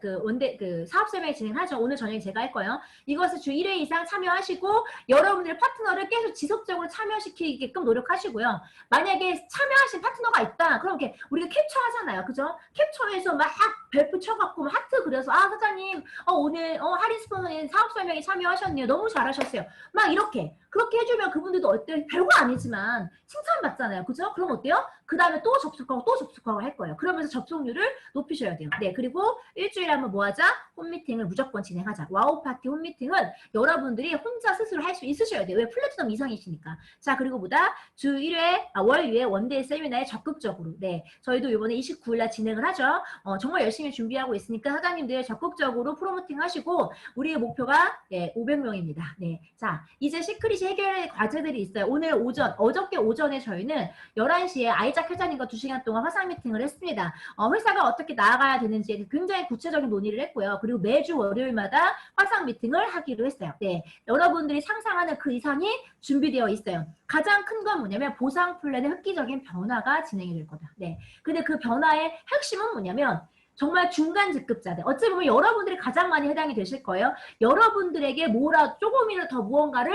사업 세미나 진행하죠. 오늘 저녁에 제가 할 거예요. 이것을 주 1회 이상 참여하시고, 여러분들의 파트너를 계속 지속적으로 참여시키게끔 노력하시고요. 만약에 참여하신 파트너가 있다, 그럼 이렇게 우리가 캡처 하잖아요. 그죠? 캡처해서 막 별표 쳐갖고 하트 그려서, 아, 사장님, 오늘, 할인 스폰서인 사업 설명에 참여하셨네요. 너무 잘하셨어요. 막 이렇게. 그렇게 해주면 그분들도 어때요? 별거 아니지만 칭찬받잖아요. 그죠? 그럼 어때요? 그 다음에 또 접속하고 또 접속하고 할 거예요. 그러면서 접속률을 높이셔야 돼요. 네, 그리고 일주일에 한번 뭐 하자? 홈미팅을 무조건 진행하자. 와우 파티 홈미팅은 여러분들이 혼자 스스로 할 수 있으셔야 돼요. 왜? 플래티넘 이상이시니까. 자, 그리고 뭐다? 주 1회, 월 2회 원데이 세미나에 적극적으로. 네, 저희도 이번에 29일 날 진행을 하죠. 정말 열심히 준비하고 있으니까 사장님들 적극적으로 프로모팅 하시고 우리의 목표가 500명입니다. 네, 자, 이제 시크릿이 해결할 과제들이 있어요. 오늘 오전, 어저께 오전에 저희는 11시에 아이작 회장님과 2시간 동안 화상 미팅을 했습니다. 회사가 어떻게 나아가야 되는지 굉장히 구체적인 논의를 했고요. 그리고 매주 월요일마다 화상 미팅을 하기로 했어요. 네, 여러분들이 상상하는 그 이상이 준비되어 있어요. 가장 큰 건 뭐냐면 보상 플랜의 획기적인 변화가 진행이 될 거다. 네, 근데 그 변화의 핵심은 뭐냐면 정말 중간 직급자들, 어찌 보면 여러분들이 가장 많이 해당이 되실 거예요. 여러분들에게 조금이라도 더 무언가를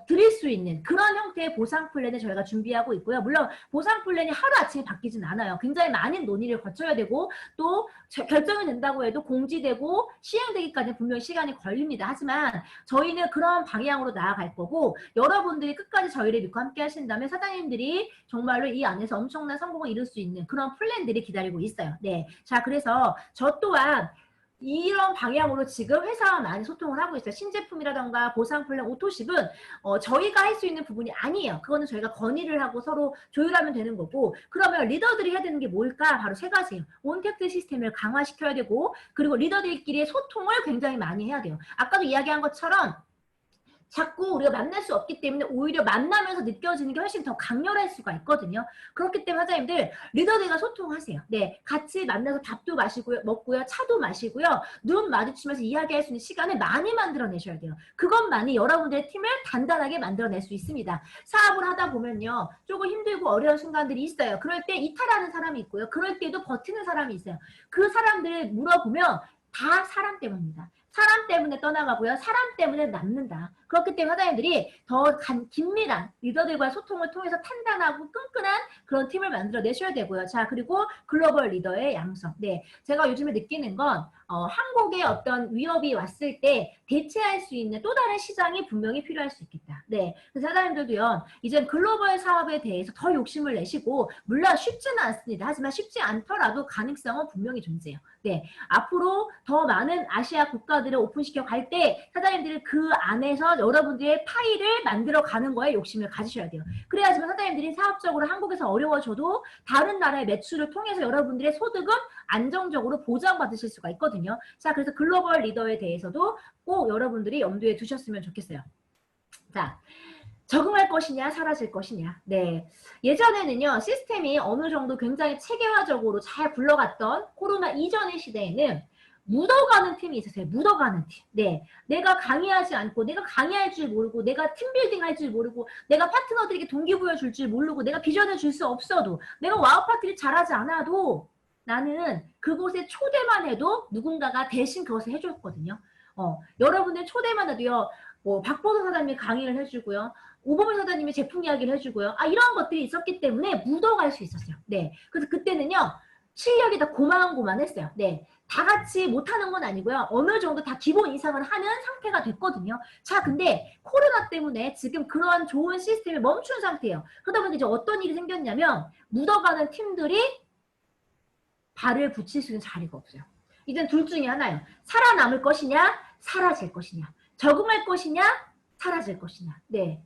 드릴 수 있는 그런 형태의 보상 플랜을 저희가 준비하고 있고요. 물론 보상 플랜이 하루아침에 바뀌진 않아요. 굉장히 많은 논의를 거쳐야 되고 또 결정이 된다고 해도 공지되고 시행되기까지 분명히 시간이 걸립니다. 하지만 저희는 그런 방향으로 나아갈 거고 여러분들이 끝까지 저희를 믿고 함께 하신다면 사장님들이 정말로 이 안에서 엄청난 성공을 이룰 수 있는 그런 플랜들이 기다리고 있어요. 네, 자 그래서 저 또한 이런 방향으로 지금 회사와 많이 소통을 하고 있어요. 신제품이라던가 보상 플랜 오토십은 저희가 할 수 있는 부분이 아니에요. 그거는 저희가 건의를 하고 서로 조율하면 되는 거고 그러면 리더들이 해야 되는 게 뭘까? 바로 세 가지예요. 온택트 시스템을 강화시켜야 되고 그리고 리더들끼리의 소통을 굉장히 많이 해야 돼요. 아까도 이야기한 것처럼 자꾸 우리가 만날 수 없기 때문에 오히려 만나면서 느껴지는 게 훨씬 더 강렬할 수가 있거든요. 그렇기 때문에 사장님들 리더들과 소통하세요. 네, 같이 만나서 밥도 마시고요, 먹고요, 차도 마시고요, 눈 마주치면서 이야기할 수 있는 시간을 많이 만들어내셔야 돼요. 그것만이 여러분들의 팀을 단단하게 만들어낼 수 있습니다. 사업을 하다 보면요, 조금 힘들고 어려운 순간들이 있어요. 그럴 때 이탈하는 사람이 있고요. 그럴 때도 버티는 사람이 있어요. 그 사람들을 물어보면 다 사람 때문입니다. 사람 때문에 떠나가고요. 사람 때문에 남는다. 그렇기 때문에 사장님들이 더 긴밀한 리더들과의 소통을 통해서 탄단하고 끈끈한 그런 팀을 만들어내셔야 되고요. 자, 그리고 글로벌 리더의 양성. 네, 제가 요즘에 느끼는 건 한국에 어떤 위협이 왔을 때 대체할 수 있는 또 다른 시장이 분명히 필요할 수 있겠다. 네. 그래서 사장님들도요, 이제 글로벌 사업에 대해서 더 욕심을 내시고, 물론 쉽지는 않습니다. 하지만 쉽지 않더라도 가능성은 분명히 존재해요. 네. 앞으로 더 많은 아시아 국가들을 오픈시켜 갈 때 사장님들은 그 안에서 여러분들의 파일을 만들어 가는 거에 욕심을 가지셔야 돼요. 그래야지만 사장님들이 사업적으로 한국에서 어려워져도 다른 나라의 매출을 통해서 여러분들의 소득은 안정적으로 보장받으실 수가 있거든요. 자, 그래서 글로벌 리더에 대해서도 꼭 여러분들이 염두에 두셨으면 좋겠어요. 자, 적응할 것이냐 사라질 것이냐. 네, 예전에는요 시스템이 어느 정도 굉장히 체계화적으로 잘 굴러갔던 코로나 이전의 시대에는 묻어가는 팀이 있었어요. 묻어가는 팀. 네, 내가 강의하지 않고 내가 강의할 줄 모르고 내가 팀빌딩 할 줄 모르고 내가 파트너들에게 동기부여 줄 줄 모르고 내가 비전을 줄 수 없어도 내가 와우 파티를 잘하지 않아도 나는 그곳에 초대만 해도 누군가가 대신 그것을 해줬거든요. 여러분들 초대만 해도요. 뭐 박보도 사장님이 강의를 해주고요. 오범일 사장님이 제품 이야기를 해주고요. 이런 것들이 있었기 때문에 묻어갈 수 있었어요. 네. 그래서 그때는요. 실력이 다 고만고만했어요. 네. 다 같이 못하는 건 아니고요. 어느 정도 다 기본 이상을 하는 상태가 됐거든요. 자, 근데 코로나 때문에 지금 그런 좋은 시스템이 멈춘 상태예요. 그러다 보니까 이제 어떤 일이 생겼냐면 묻어가는 팀들이 발을 붙일 수 있는 자리가 없어요. 이젠 둘 중에 하나예요. 살아남을 것이냐, 사라질 것이냐. 적응할 것이냐, 사라질 것이냐. 네.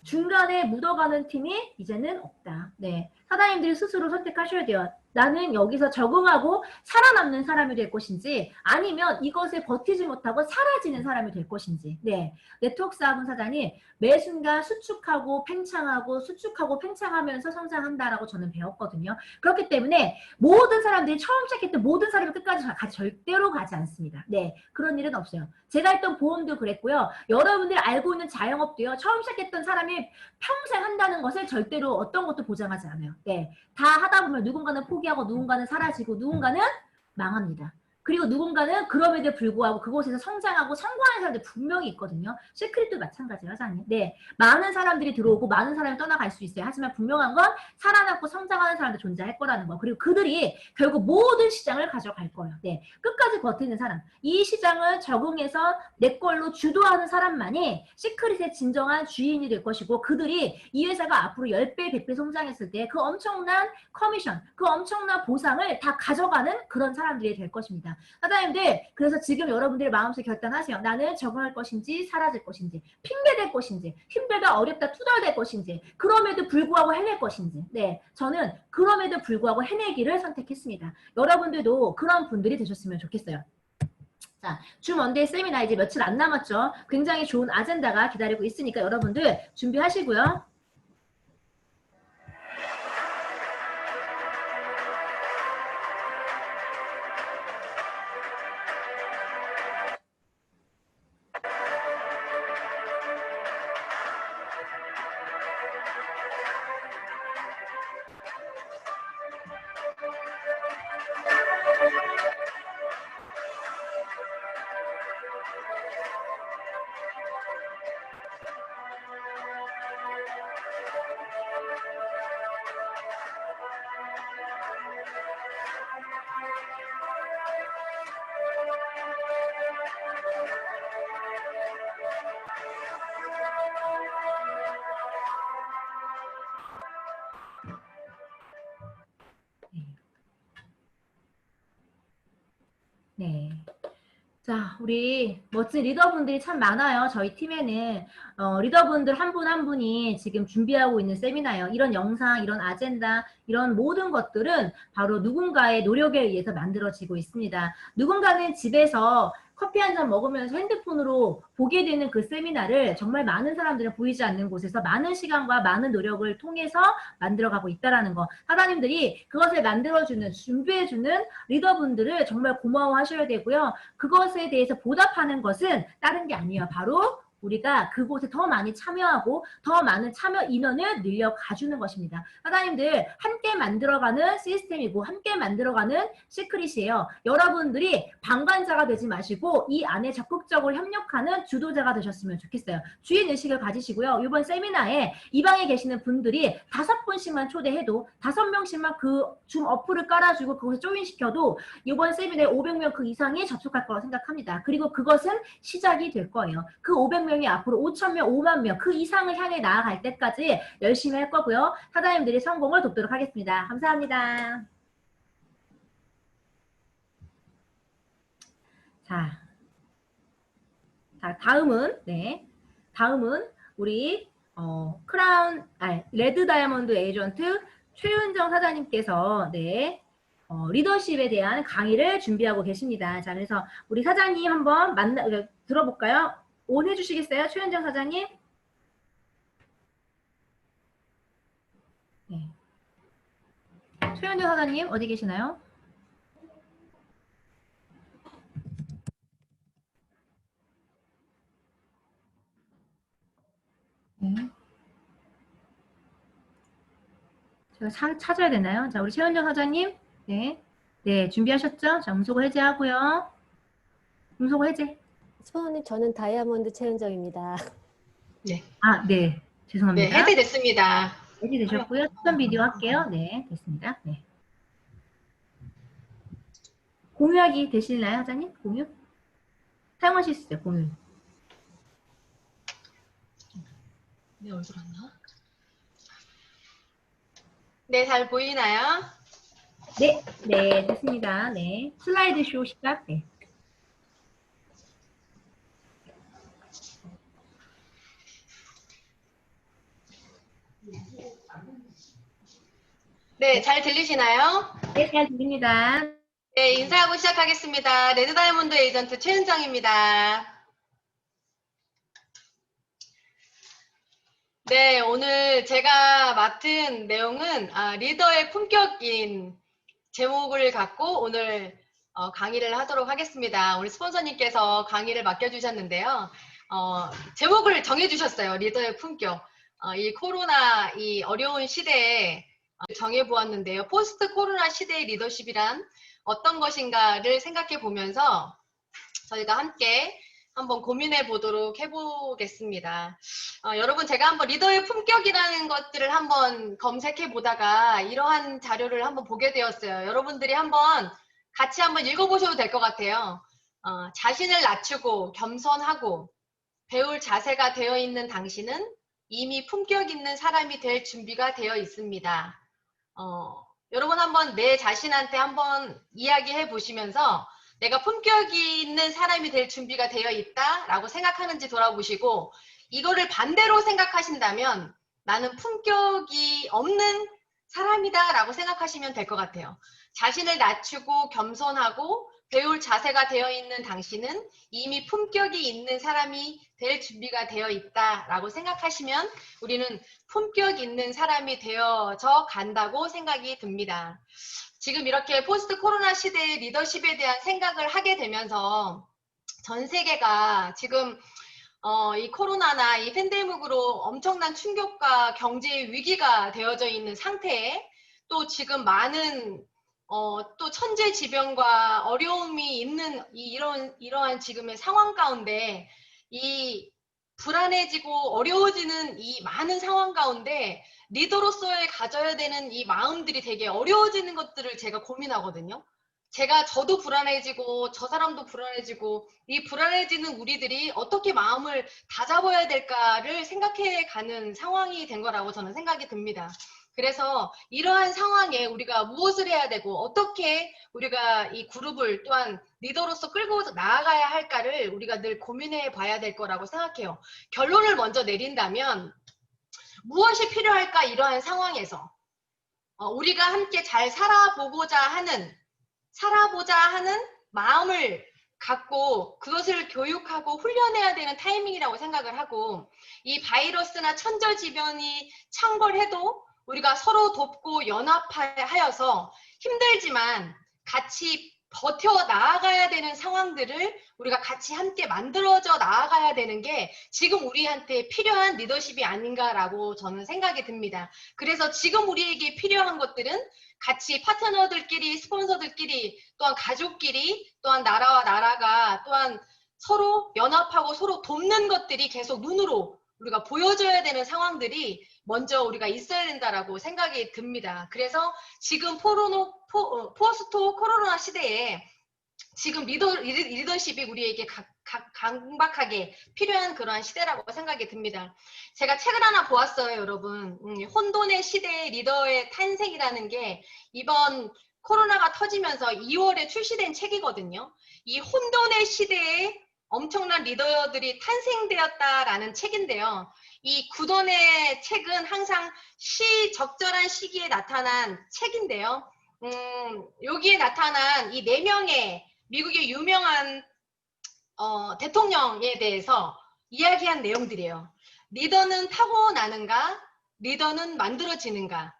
중간에 묻어가는 팀이 이제는 없다. 네. 사장님들이 스스로 선택하셔야 돼요. 나는 여기서 적응하고 살아남는 사람이 될 것인지 아니면 이것을 버티지 못하고 사라지는 사람이 될 것인지. 네. 네트워크 사업은 사장님 매 순간 수축하고 팽창하고 수축하고 팽창하면서 성장한다라고 저는 배웠거든요. 그렇기 때문에 모든 사람들이 처음 시작했던 모든 사람이 끝까지 절대로 가지 않습니다. 네. 그런 일은 없어요. 제가 했던 보험도 그랬고요. 여러분들이 알고 있는 자영업도요. 처음 시작했던 사람이 평생 한다는 것을 절대로 어떤 것도 보장하지 않아요. 네. 다 하다 보면 누군가는 포기하고 누군가는 사라지고 누군가는 망합니다. 그리고 누군가는 그럼에도 불구하고 그곳에서 성장하고 성공하는 사람들 분명히 있거든요. 시크릿도 마찬가지예요, 사장님. 네, 많은 사람들이 들어오고 많은 사람이 떠나갈 수 있어요. 하지만 분명한 건 살아남고 성장하는 사람들 존재할 거라는 거. 그리고 그들이 결국 모든 시장을 가져갈 거예요. 네, 끝까지 버티는 사람. 이 시장을 적응해서 내 걸로 주도하는 사람만이 시크릿의 진정한 주인이 될 것이고 그들이 이 회사가 앞으로 10배, 100배 성장했을 때 그 엄청난 커미션, 그 엄청난 보상을 다 가져가는 그런 사람들이 될 것입니다. 사장님들 그래서 지금 여러분들의 마음속에 결단하세요. 나는 적응할 것인지 사라질 것인지 핑계될 것인지 힘들다 어렵다 투덜댈 것인지 그럼에도 불구하고 해낼 것인지 네 저는 그럼에도 불구하고 해내기를 선택했습니다. 여러분들도 그런 분들이 되셨으면 좋겠어요. 자, 주 먼데이 세미나 이제 며칠 안 남았죠. 굉장히 좋은 아젠다가 기다리고 있으니까 여러분들 준비하시고요. 네. 자, 우리 멋진 리더분들이 참 많아요. 저희 팀에는 리더분들 한 분 한 분이 지금 준비하고 있는 세미나예요. 이런 영상, 이런 아젠다, 이런 모든 것들은 바로 누군가의 노력에 의해서 만들어지고 있습니다. 누군가는 집에서 커피 한 잔 먹으면서 핸드폰으로 보게 되는 그 세미나를 정말 많은 사람들은 보이지 않는 곳에서 많은 시간과 많은 노력을 통해서 만들어가고 있다는 거. 하나님들이 그것을 만들어주는, 준비해주는 리더분들을 정말 고마워하셔야 되고요. 그것에 대해서 보답하는 것은 다른 게 아니에요. 바로 우리가 그곳에 더 많이 참여하고 더 많은 참여 인원을 늘려가주는 것입니다. 사장님들 함께 만들어가는 시스템이고 함께 만들어가는 시크릿이에요. 여러분들이 방관자가 되지 마시고 이 안에 적극적으로 협력하는 주도자가 되셨으면 좋겠어요. 주인의식을 가지시고요. 이번 세미나에 이 방에 계시는 분들이 5분씩만 초대해도 5명씩만 그 줌 어플을 깔아주고 그곳에 조인시켜도 이번 세미나에 500명 그 이상이 접속할 거라고 생각합니다. 그리고 그것은 시작이 될 거예요. 그 500명이 앞으로 5,000명, 5만 명 그 이상을 향해 나아갈 때까지 열심히 할 거고요. 사장님들이 성공을 돕도록 하겠습니다. 감사합니다. 자, 다음은 다음은 우리 레드 다이아몬드 에이전트 최윤정 사장님께서 리더십에 대한 강의를 준비하고 계십니다. 자, 그래서 우리 사장님 한번 들어볼까요? 온 해주시겠어요? 최윤정 사장님? 네. 최윤정 사장님 어디 계시나요? 네. 제가 찾아야 되나요? 자, 우리 최윤정 사장님. 네, 준비하셨죠? 자, 음소거 해제하고요. 음소거 해제. 수호님, 저는 다이아몬드 최은정입니다. 네. 네. 죄송합니다. 네, 해제됐습니다. 해제되셨고요. 추천 비디오 할게요. 네, 됐습니다. 네. 공유하기 되시나요, 사장님? 공유? 사용하실 수 있어요, 공유. 내 얼굴 안 나와? 네, 잘 보이나요? 네, 됐습니다. 네. 슬라이드 쇼 시작. 네. 네, 잘 들리시나요? 네, 잘 들립니다. 네, 인사하고 시작하겠습니다. 레드 다이아몬드 에이전트 최은정입니다. 네, 오늘 제가 맡은 내용은 리더의 품격인 제목을 갖고 오늘 강의를 하도록 하겠습니다. 우리 스폰서님께서 강의를 맡겨주셨는데요. 제목을 정해주셨어요. 리더의 품격. 이 코로나 이 어려운 시대에 정해보았는데요. 포스트 코로나 시대의 리더십이란 어떤 것인가를 생각해 보면서 저희가 함께 한번 고민해 보도록 해보겠습니다. 여러분, 제가 한번 리더의 품격이라는 것들을 한번 검색해 보다가 이러한 자료를 한번 보게 되었어요. 여러분들이 한번 같이 한번 읽어보셔도 될 것 같아요. 자신을 낮추고 겸손하고 배울 자세가 되어 있는 당신은 이미 품격 있는 사람이 될 준비가 되어 있습니다. 여러분 한번 내 자신한테 한번 이야기해 보시면서 내가 품격이 있는 사람이 될 준비가 되어 있다라고 생각하는지 돌아보시고, 이거를 반대로 생각하신다면 나는 품격이 없는 사람이다 라고 생각하시면 될 것 같아요. 자신을 낮추고 겸손하고 배울 자세가 되어 있는 당신은 이미 품격이 있는 사람이 될 준비가 되어 있다라고 생각하시면 우리는 품격 있는 사람이 되어져 간다고 생각이 듭니다. 지금 이렇게 포스트 코로나 시대의 리더십에 대한 생각을 하게 되면서 전 세계가 지금 이 코로나나 이 팬데믹으로 엄청난 충격과 경제 위기가 되어져 있는 상태에 또 지금 많은 또 천재지변과 어려움이 있는 이러한 지금의 상황 가운데 이 불안해지고 어려워지는 이 많은 상황 가운데 리더로서의 가져야 되는 이 마음들이 되게 어려워지는 것들을 제가 고민하거든요. 저도 불안해지고 저 사람도 불안해지고 이 불안해지는 우리들이 어떻게 마음을 다잡아야 될까를 생각해 가는 상황이 된 거라고 저는 생각이 듭니다. 그래서 이러한 상황에 우리가 무엇을 해야 되고 어떻게 우리가 이 그룹을 또한 리더로서 끌고 나아가야 할까를 우리가 늘 고민해 봐야 될 거라고 생각해요. 결론을 먼저 내린다면 무엇이 필요할까? 이러한 상황에서 우리가 함께 잘 살아보자 하는 마음을 갖고 그것을 교육하고 훈련해야 되는 타이밍이라고 생각을 하고, 이 바이러스나 천재지변이 창궐해도 우리가 서로 돕고 연합하여서 힘들지만 같이 버텨 나아가야 되는 상황들을 우리가 같이 함께 만들어져 나아가야 되는 게 지금 우리한테 필요한 리더십이 아닌가라고 저는 생각이 듭니다. 그래서 지금 우리에게 필요한 것들은 같이 파트너들끼리, 스폰서들끼리, 또한 가족끼리, 또한 나라와 나라가 또한 서로 연합하고 서로 돕는 것들이 계속 눈으로 우리가 보여줘야 되는 상황들이 먼저 우리가 있어야 된다라고 생각이 듭니다. 그래서 지금 포스트 코로나 시대에 지금 리더십이 우리에게 강박하게 필요한 그러한 시대라고 생각이 듭니다. 제가 책을 하나 보았어요, 여러분. 혼돈의 시대의 리더의 탄생이라는 게 이번 코로나가 터지면서 2월에 출시된 책이거든요. 이 혼돈의 시대에 엄청난 리더들이 탄생되었다라는 책인데요. 이 구돈의 책은 항상 적절한 시기에 나타난 책인데요. 여기에 나타난 이 4명의 미국의 유명한 대통령에 대해서 이야기한 내용들이에요. 리더는 타고나는가? 리더는 만들어지는가?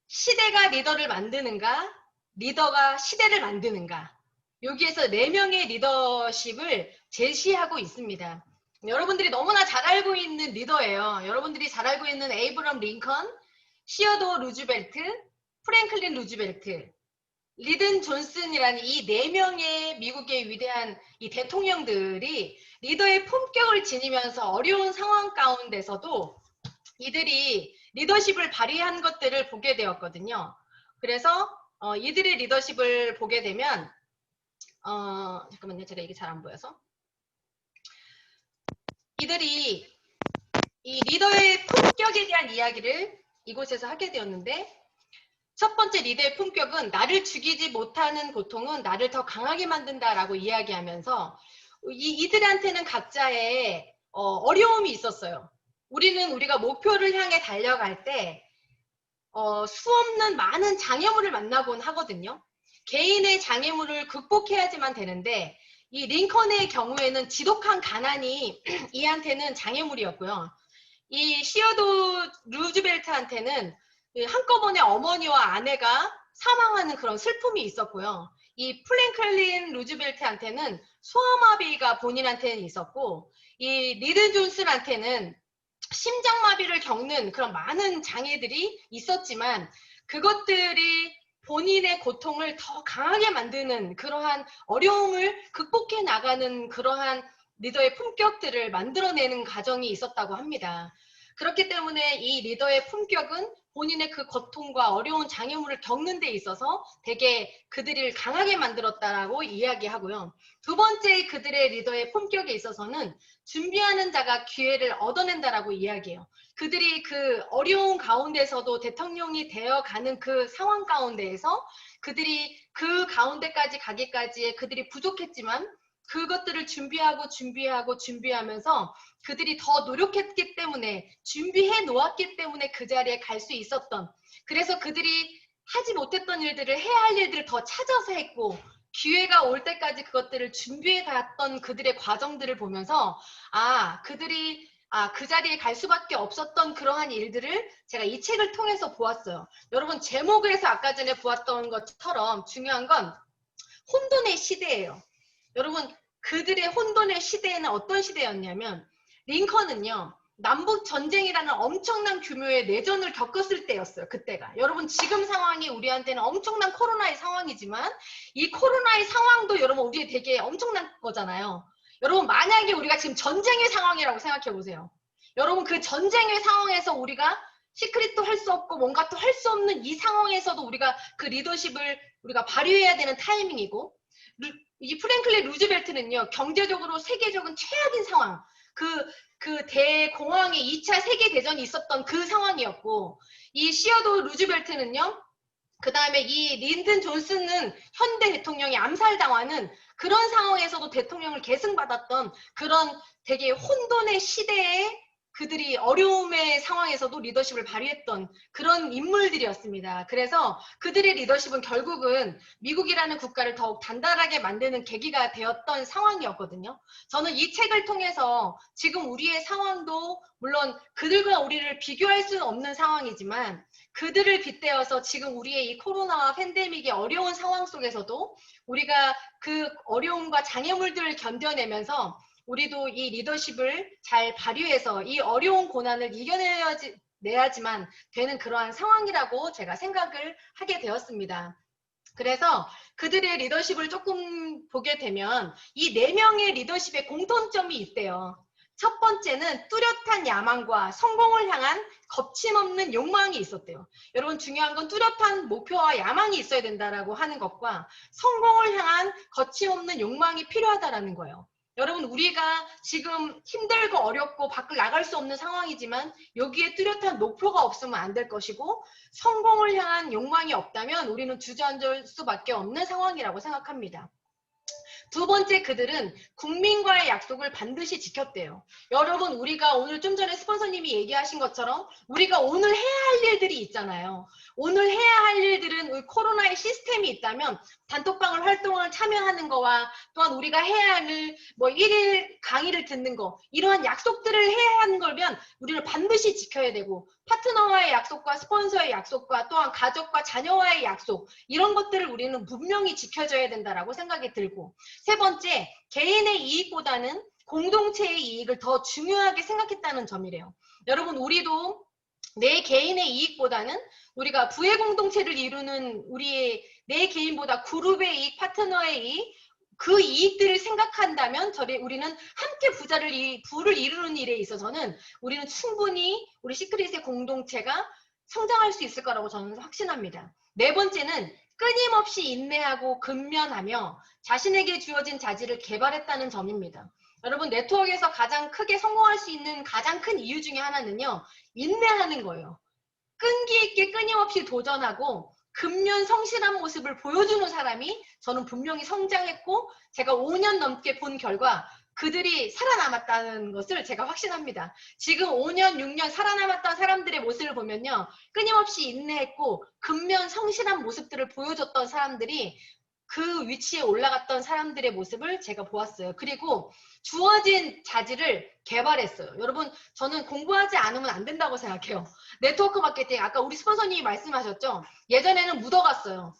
시대가 리더를 만드는가? 리더가 시대를 만드는가? 여기에서 4명의 리더십을 제시하고 있습니다. 여러분들이 너무나 잘 알고 있는 리더예요. 여러분들이 잘 알고 있는 에이브럼 링컨, 시어도어 루즈벨트, 프랭클린 루즈벨트, 리든 존슨이라는 이 4명의 미국의 위대한 이 대통령들이 리더의 품격을 지니면서 어려운 상황 가운데서도 이들이 리더십을 발휘한 것들을 보게 되었거든요. 그래서 이들의 리더십을 보게 되면 잠깐만요. 제가 이게 잘 안 보여서. 이들이 이 리더의 품격에 대한 이야기를 이곳에서 하게 되었는데 첫 번째 리더의 품격은 나를 죽이지 못하는 고통은 나를 더 강하게 만든다라고 이야기하면서 이들한테는 각자의 어려움이 있었어요. 우리가 목표를 향해 달려갈 때 수없는 많은 장애물을 만나곤 하거든요. 개인의 장애물을 극복해야지만 되는데 이 링컨의 경우에는 지독한 가난이 이한테는 장애물이었고요. 이 시어도 루즈벨트한테는 한꺼번에 어머니와 아내가 사망하는 그런 슬픔이 있었고요. 이 프랭클린 루즈벨트한테는 소아마비가 본인한테는 있었고 이 리든 존슨한테는 심장마비를 겪는 그런 많은 장애들이 있었지만 그것들이 본인의 고통을 더 강하게 만드는 그러한 어려움을 극복해 나가는 그러한 리더의 품격들을 만들어내는 과정이 있었다고 합니다. 그렇기 때문에 이 리더의 품격은 본인의 그 고통과 어려운 장애물을 겪는 데 있어서 되게 그들을 강하게 만들었다라고 이야기하고요. 두 번째 그들의 리더의 품격에 있어서는 준비하는 자가 기회를 얻어낸다라고 이야기해요. 그들이 그 어려운 가운데서도 대통령이 되어가는 그 상황 가운데에서 그들이 그 가운데까지 가기까지에 그들이 부족했지만 그것들을 준비하면서 그들이 더 노력했기 때문에 준비해 놓았기 때문에 그 자리에 갈 수 있었던 그래서 그들이 하지 못했던 일들을 해야 할 일들을 더 찾아서 했고 기회가 올 때까지 그것들을 준비해 갔던 그들의 과정들을 보면서 그들이 그 자리에 갈 수밖에 없었던 그러한 일들을 제가 이 책을 통해서 보았어요. 여러분 제목에서 아까 전에 보았던 것처럼 중요한 건 혼돈의 시대예요. 여러분 그들의 혼돈의 시대에는 어떤 시대였냐면 링컨은요. 남북 전쟁이라는 엄청난 규모의 내전을 겪었을 때였어요. 그때가. 여러분 지금 상황이 우리한테는 엄청난 코로나의 상황이지만 이 코로나의 상황도 여러분 우리에 되게 엄청난 거잖아요. 여러분 만약에 우리가 지금 전쟁의 상황이라고 생각해 보세요. 여러분 그 전쟁의 상황에서 우리가 시크릿도 할 수 없고 뭔가 또 할 수 없는 이 상황에서도 우리가 그 리더십을 우리가 발휘해야 되는 타이밍이고 이 프랭클린 루즈벨트는요. 경제적으로 세계적인 최악인 상황 그 대공황의 2차 세계대전이 있었던 그 상황이었고 이 시어도 루즈벨트는요. 그 다음에 이 린든 존슨은 현대 대통령이 암살당하는 그런 상황에서도 대통령을 계승받았던 그런 되게 혼돈의 시대의 그들이 어려움의 상황에서도 리더십을 발휘했던 그런 인물들이었습니다. 그래서 그들의 리더십은 결국은 미국이라는 국가를 더욱 단단하게 만드는 계기가 되었던 상황이었거든요. 저는 이 책을 통해서 지금 우리의 상황도 물론 그들과 우리를 비교할 수는 없는 상황이지만 그들을 빗대어서 지금 우리의 이 코로나와 팬데믹의 어려운 상황 속에서도 우리가 그 어려움과 장애물들을 견뎌내면서 우리도 이 리더십을 잘 발휘해서 이 어려운 고난을 이겨내야지만 되는 그러한 상황이라고 제가 생각을 하게 되었습니다. 그래서 그들의 리더십을 조금 보게 되면 이 4명의 리더십의 공통점이 있대요. 첫 번째는 뚜렷한 야망과 성공을 향한 거침없는 욕망이 있었대요. 여러분 중요한 건 뚜렷한 목표와 야망이 있어야 된다라고 하는 것과 성공을 향한 거침없는 욕망이 필요하다라는 거예요. 여러분 우리가 지금 힘들고 어렵고 밖을 나갈 수 없는 상황이지만 여기에 뚜렷한 목표가 없으면 안 될 것이고 성공을 향한 욕망이 없다면 우리는 주저앉을 수밖에 없는 상황이라고 생각합니다. 두 번째, 그들은 국민과의 약속을 반드시 지켰대요. 여러분 우리가 오늘 좀 전에 스폰서님이 얘기하신 것처럼 우리가 오늘 해야 할 일들이 있잖아요. 오늘 해야 할 일들은 코로나의 시스템이 있다면 단톡방을 활동을 참여하는 거와 또한 우리가 해야 할 뭐 1일 강의를 듣는 거 이러한 약속들을 해야 하는 거면 우리는 반드시 지켜야 되고 파트너와의 약속과 스폰서의 약속과 또한 가족과 자녀와의 약속 이런 것들을 우리는 분명히 지켜줘야 된다라고 생각이 들고 세 번째, 개인의 이익보다는 공동체의 이익을 더 중요하게 생각했다는 점이래요. 여러분 우리도 내 개인의 이익보다는 우리가 부의 공동체를 이루는 우리의 내 개인보다 그룹의 이익, 파트너의 이익 그 이익들을 생각한다면 우리는 함께 부를 이루는 일에 있어서는 우리는 충분히 우리 시크릿의 공동체가 성장할 수 있을 거라고 저는 확신합니다. 네 번째는 끊임없이 인내하고 근면하며 자신에게 주어진 자질을 개발했다는 점입니다. 여러분 네트워크에서 가장 크게 성공할 수 있는 가장 큰 이유 중에 하나는요. 인내하는 거예요. 끈기 있게 끊임없이 도전하고 근면 성실한 모습을 보여주는 사람이 저는 분명히 성장했고 제가 5년 넘게 본 결과 그들이 살아남았다는 것을 제가 확신합니다. 지금 5년, 6년 살아남았던 사람들의 모습을 보면요. 끊임없이 인내했고 근면 성실한 모습들을 보여줬던 사람들이 그 위치에 올라갔던 사람들의 모습을 제가 보았어요. 그리고 주어진 자질을 개발했어요. 여러분 저는 공부하지 않으면 안 된다고 생각해요. 네트워크 마케팅 아까 우리 스폰서님이 말씀하셨죠. 예전에는 묻어갔어요.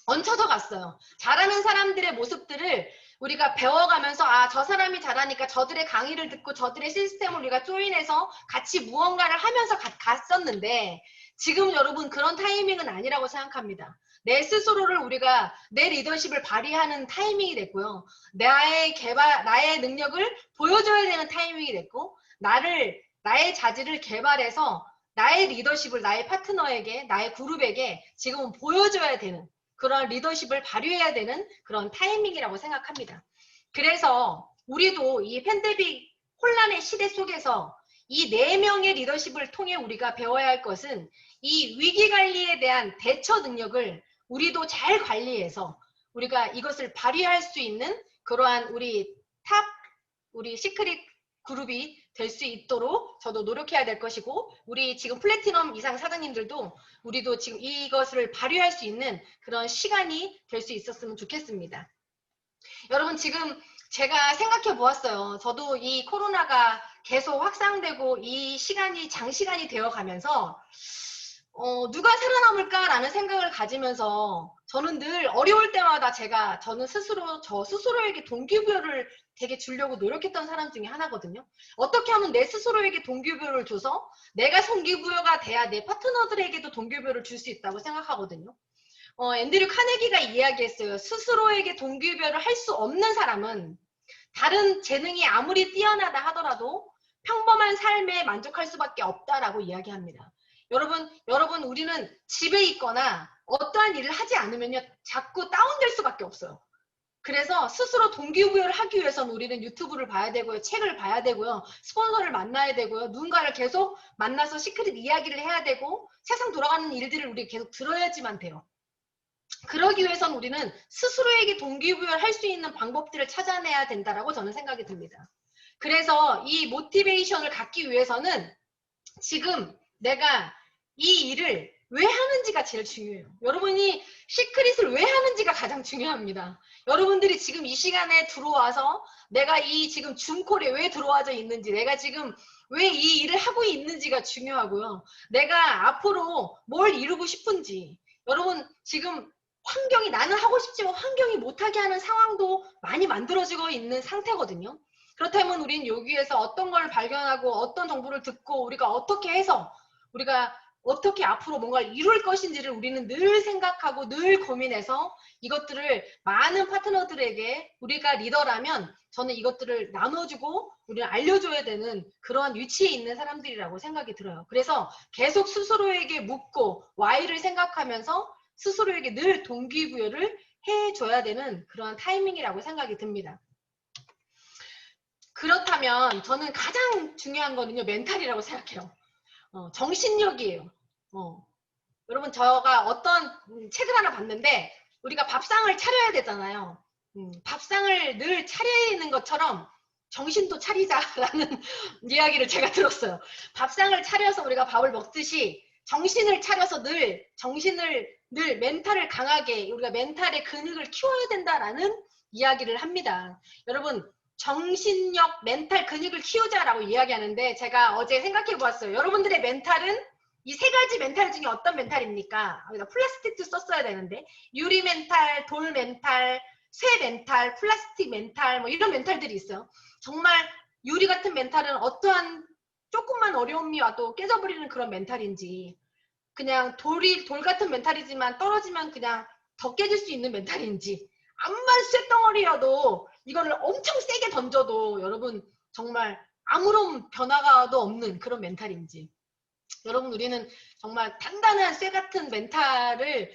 얹혀져 갔어요. 잘하는 사람들의 모습들을 우리가 배워가면서 아, 저 사람이 잘하니까 저들의 강의를 듣고 저들의 시스템을 우리가 조인해서 같이 무언가를 하면서 갔었는데 지금 여러분 그런 타이밍은 아니라고 생각합니다. 내 스스로를 우리가 내 리더십을 발휘하는 타이밍이 됐고요. 나의 능력을 보여줘야 되는 타이밍이 됐고 나의 자질을 개발해서 나의 리더십을 나의 파트너에게 나의 그룹에게 지금은 보여줘야 되는 그런 리더십을 발휘해야 되는 그런 타이밍이라고 생각합니다. 그래서 우리도 이 팬데믹 혼란의 시대 속에서 이 4명의 리더십을 통해 우리가 배워야 할 것은 이 위기관리에 대한 대처 능력을 우리도 잘 관리해서 우리가 이것을 발휘할 수 있는 그러한 우리 시크릿 그룹이 될 수 있도록 저도 노력해야 될 것이고 우리 지금 플래티넘 이상 사장님들도 우리도 지금 이것을 발휘할 수 있는 그런 시간이 될 수 있었으면 좋겠습니다. 여러분 지금 제가 생각해 보았어요. 저도 이 코로나가 계속 확산되고 이 시간이 장시간이 되어 가면서 누가 살아남을까라는 생각을 가지면서 저는 늘 어려울 때마다 저는 저 스스로에게 동기부여를 되게 주려고 노력했던 사람 중에 하나거든요. 어떻게 하면 내 스스로에게 동기부여를 줘서 내가 동기부여가 돼야 내 파트너들에게도 동기부여를 줄 수 있다고 생각하거든요. 앤드류 카네기가 이야기했어요. 스스로에게 동기부여를 할 수 없는 사람은 다른 재능이 아무리 뛰어나다 하더라도 평범한 삶에 만족할 수밖에 없다라고 이야기합니다. 여러분 우리는 집에 있거나 어떠한 일을 하지 않으면요 자꾸 다운될 수밖에 없어요. 그래서 스스로 동기부여를 하기 위해서는 우리는 유튜브를 봐야 되고요, 책을 봐야 되고요, 스폰서를 만나야 되고요, 누군가를 계속 만나서 시크릿 이야기를 해야 되고 세상 돌아가는 일들을 우리 계속 들어야지만 돼요. 그러기 위해서는 우리는 스스로에게 동기부여를 할 수 있는 방법들을 찾아내야 된다라고 저는 생각이 듭니다. 그래서 이 모티베이션을 갖기 위해서는 지금 내가 이 일을 왜 하는지가 제일 중요해요. 여러분이 시크릿을 왜 하는지가 가장 중요합니다. 여러분들이 지금 이 시간에 들어와서 내가 이 지금 줌콜에 왜 들어와져 있는지, 내가 지금 왜 이 일을 하고 있는지가 중요하고요. 내가 앞으로 뭘 이루고 싶은지, 여러분 지금 환경이, 나는 하고 싶지만 환경이 못하게 하는 상황도 많이 만들어지고 있는 상태거든요. 그렇다면 우린 여기에서 어떤 걸 발견하고 어떤 정보를 듣고 우리가 어떻게 해서 우리가 어떻게 앞으로 뭔가를 이룰 것인지를 우리는 늘 생각하고 늘 고민해서 이것들을 많은 파트너들에게, 우리가 리더라면 저는 이것들을 나눠주고 우리는 알려줘야 되는 그런 위치에 있는 사람들이라고 생각이 들어요. 그래서 계속 스스로에게 묻고 why를 생각하면서 스스로에게 늘 동기부여를 해줘야 되는 그런 타이밍이라고 생각이 듭니다. 그렇다면 저는 가장 중요한 거는요, 멘탈이라고 생각해요. 정신력이에요. 여러분, 제가 어떤 책을 하나 봤는데 우리가 밥상을 차려야 되잖아요. 밥상을 늘 차리는 것처럼 정신도 차리자라는 이야기를 제가 들었어요. 밥상을 차려서 우리가 밥을 먹듯이 정신을 차려서 늘 멘탈을 강하게, 우리가 멘탈의 근육을 키워야 된다라는 이야기를 합니다. 여러분, 정신력, 멘탈 근육을 키우자라고 이야기하는데 제가 어제 생각해 보았어요. 여러분들의 멘탈은 이 세 가지 멘탈 중에 어떤 멘탈입니까? 여기다 플라스틱도 썼어야 되는데, 유리 멘탈, 돌 멘탈, 쇠 멘탈, 플라스틱 멘탈, 뭐 이런 멘탈들이 있어요. 정말 유리 같은 멘탈은 어떠한 조금만 어려움이 와도 깨져버리는 그런 멘탈인지, 그냥 돌 같은 멘탈이지만 떨어지면 그냥 더 깨질 수 있는 멘탈인지, 암만 쇳덩어리여도 이거를 엄청 세게 던져도 여러분 정말 아무런 변화가도 없는 그런 멘탈인지, 여러분 우리는 정말 단단한 쇠 같은 멘탈을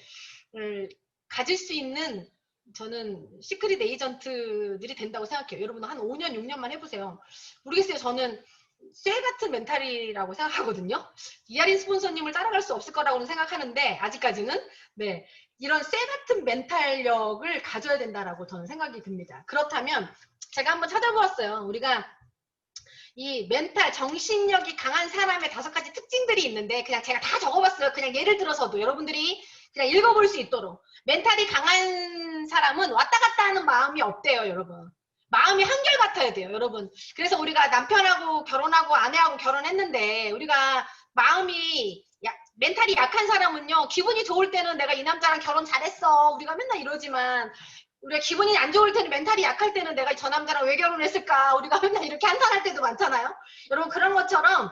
가질 수 있는, 저는 시크릿 에이전트들이 된다고 생각해요. 여러분 한 5년, 6년만 해보세요. 모르겠어요. 저는 쇠 같은 멘탈이라고 생각하거든요. 이하린 스폰서님을 따라갈 수 없을 거라고는 생각하는데 아직까지는, 네, 이런 쇠 같은 멘탈력을 가져야 된다라고 저는 생각이 듭니다. 그렇다면 제가 한번 찾아보았어요. 우리가 이 멘탈, 정신력이 강한 사람의 5가지 특징들이 있는데 그냥 제가 다 적어봤어요. 그냥 예를 들어서도 여러분들이 그냥 읽어볼 수 있도록. 멘탈이 강한 사람은 왔다 갔다 하는 마음이 없대요, 여러분. 마음이 한결같아야 돼요, 여러분. 그래서 우리가 남편하고 결혼하고 아내하고 결혼했는데 우리가 마음이 멘탈이 약한 사람은요, 기분이 좋을 때는 내가 이 남자랑 결혼 잘했어, 우리가 맨날 이러지만, 우리가 기분이 안 좋을 때는, 멘탈이 약할 때는 내가 저 남자랑 왜 결혼했을까, 우리가 맨날 이렇게 한탄할 때도 많잖아요. 여러분, 그런 것처럼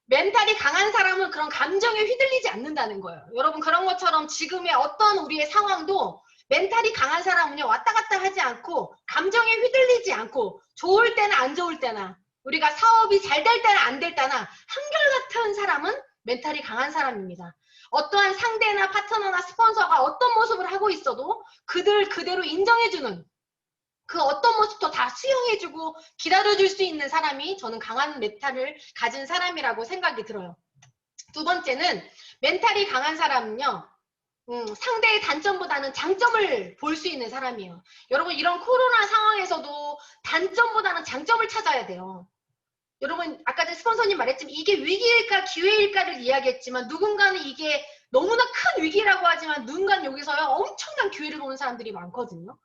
멘탈이 강한 사람은 그런 감정에 휘둘리지 않는다는 거예요. 여러분, 그런 것처럼 지금의 어떤 우리의 상황도 멘탈이 강한 사람은요, 왔다 갔다 하지 않고 감정에 휘둘리지 않고 좋을 때나 안 좋을 때나, 우리가 사업이 잘 될 때나 안 될 때나 한결같은 사람은 멘탈이 강한 사람입니다. 어떠한 상대나 파트너나 스폰서가 어떤 모습을 하고 있어도 그들 그대로 인정해주는, 그 어떤 모습도 다 수용해주고 기다려줄 수 있는 사람이 저는 강한 멘탈을 가진 사람이라고 생각이 들어요. 두 번째는, 멘탈이 강한 사람은요, 상대의 단점보다는 장점을 볼 수 있는 사람이에요. 여러분, 이런 코로나 상황에서도 단점보다는 장점을 찾아야 돼요. 여러분, 아까 전에 스폰서님 말했지만 이게 위기일까 기회일까를 이야기했지만, 누군가는 이게 너무나 큰 위기라고 하지만 누군가는 여기서요 엄청난 기회를 보는 사람들이 많거든요.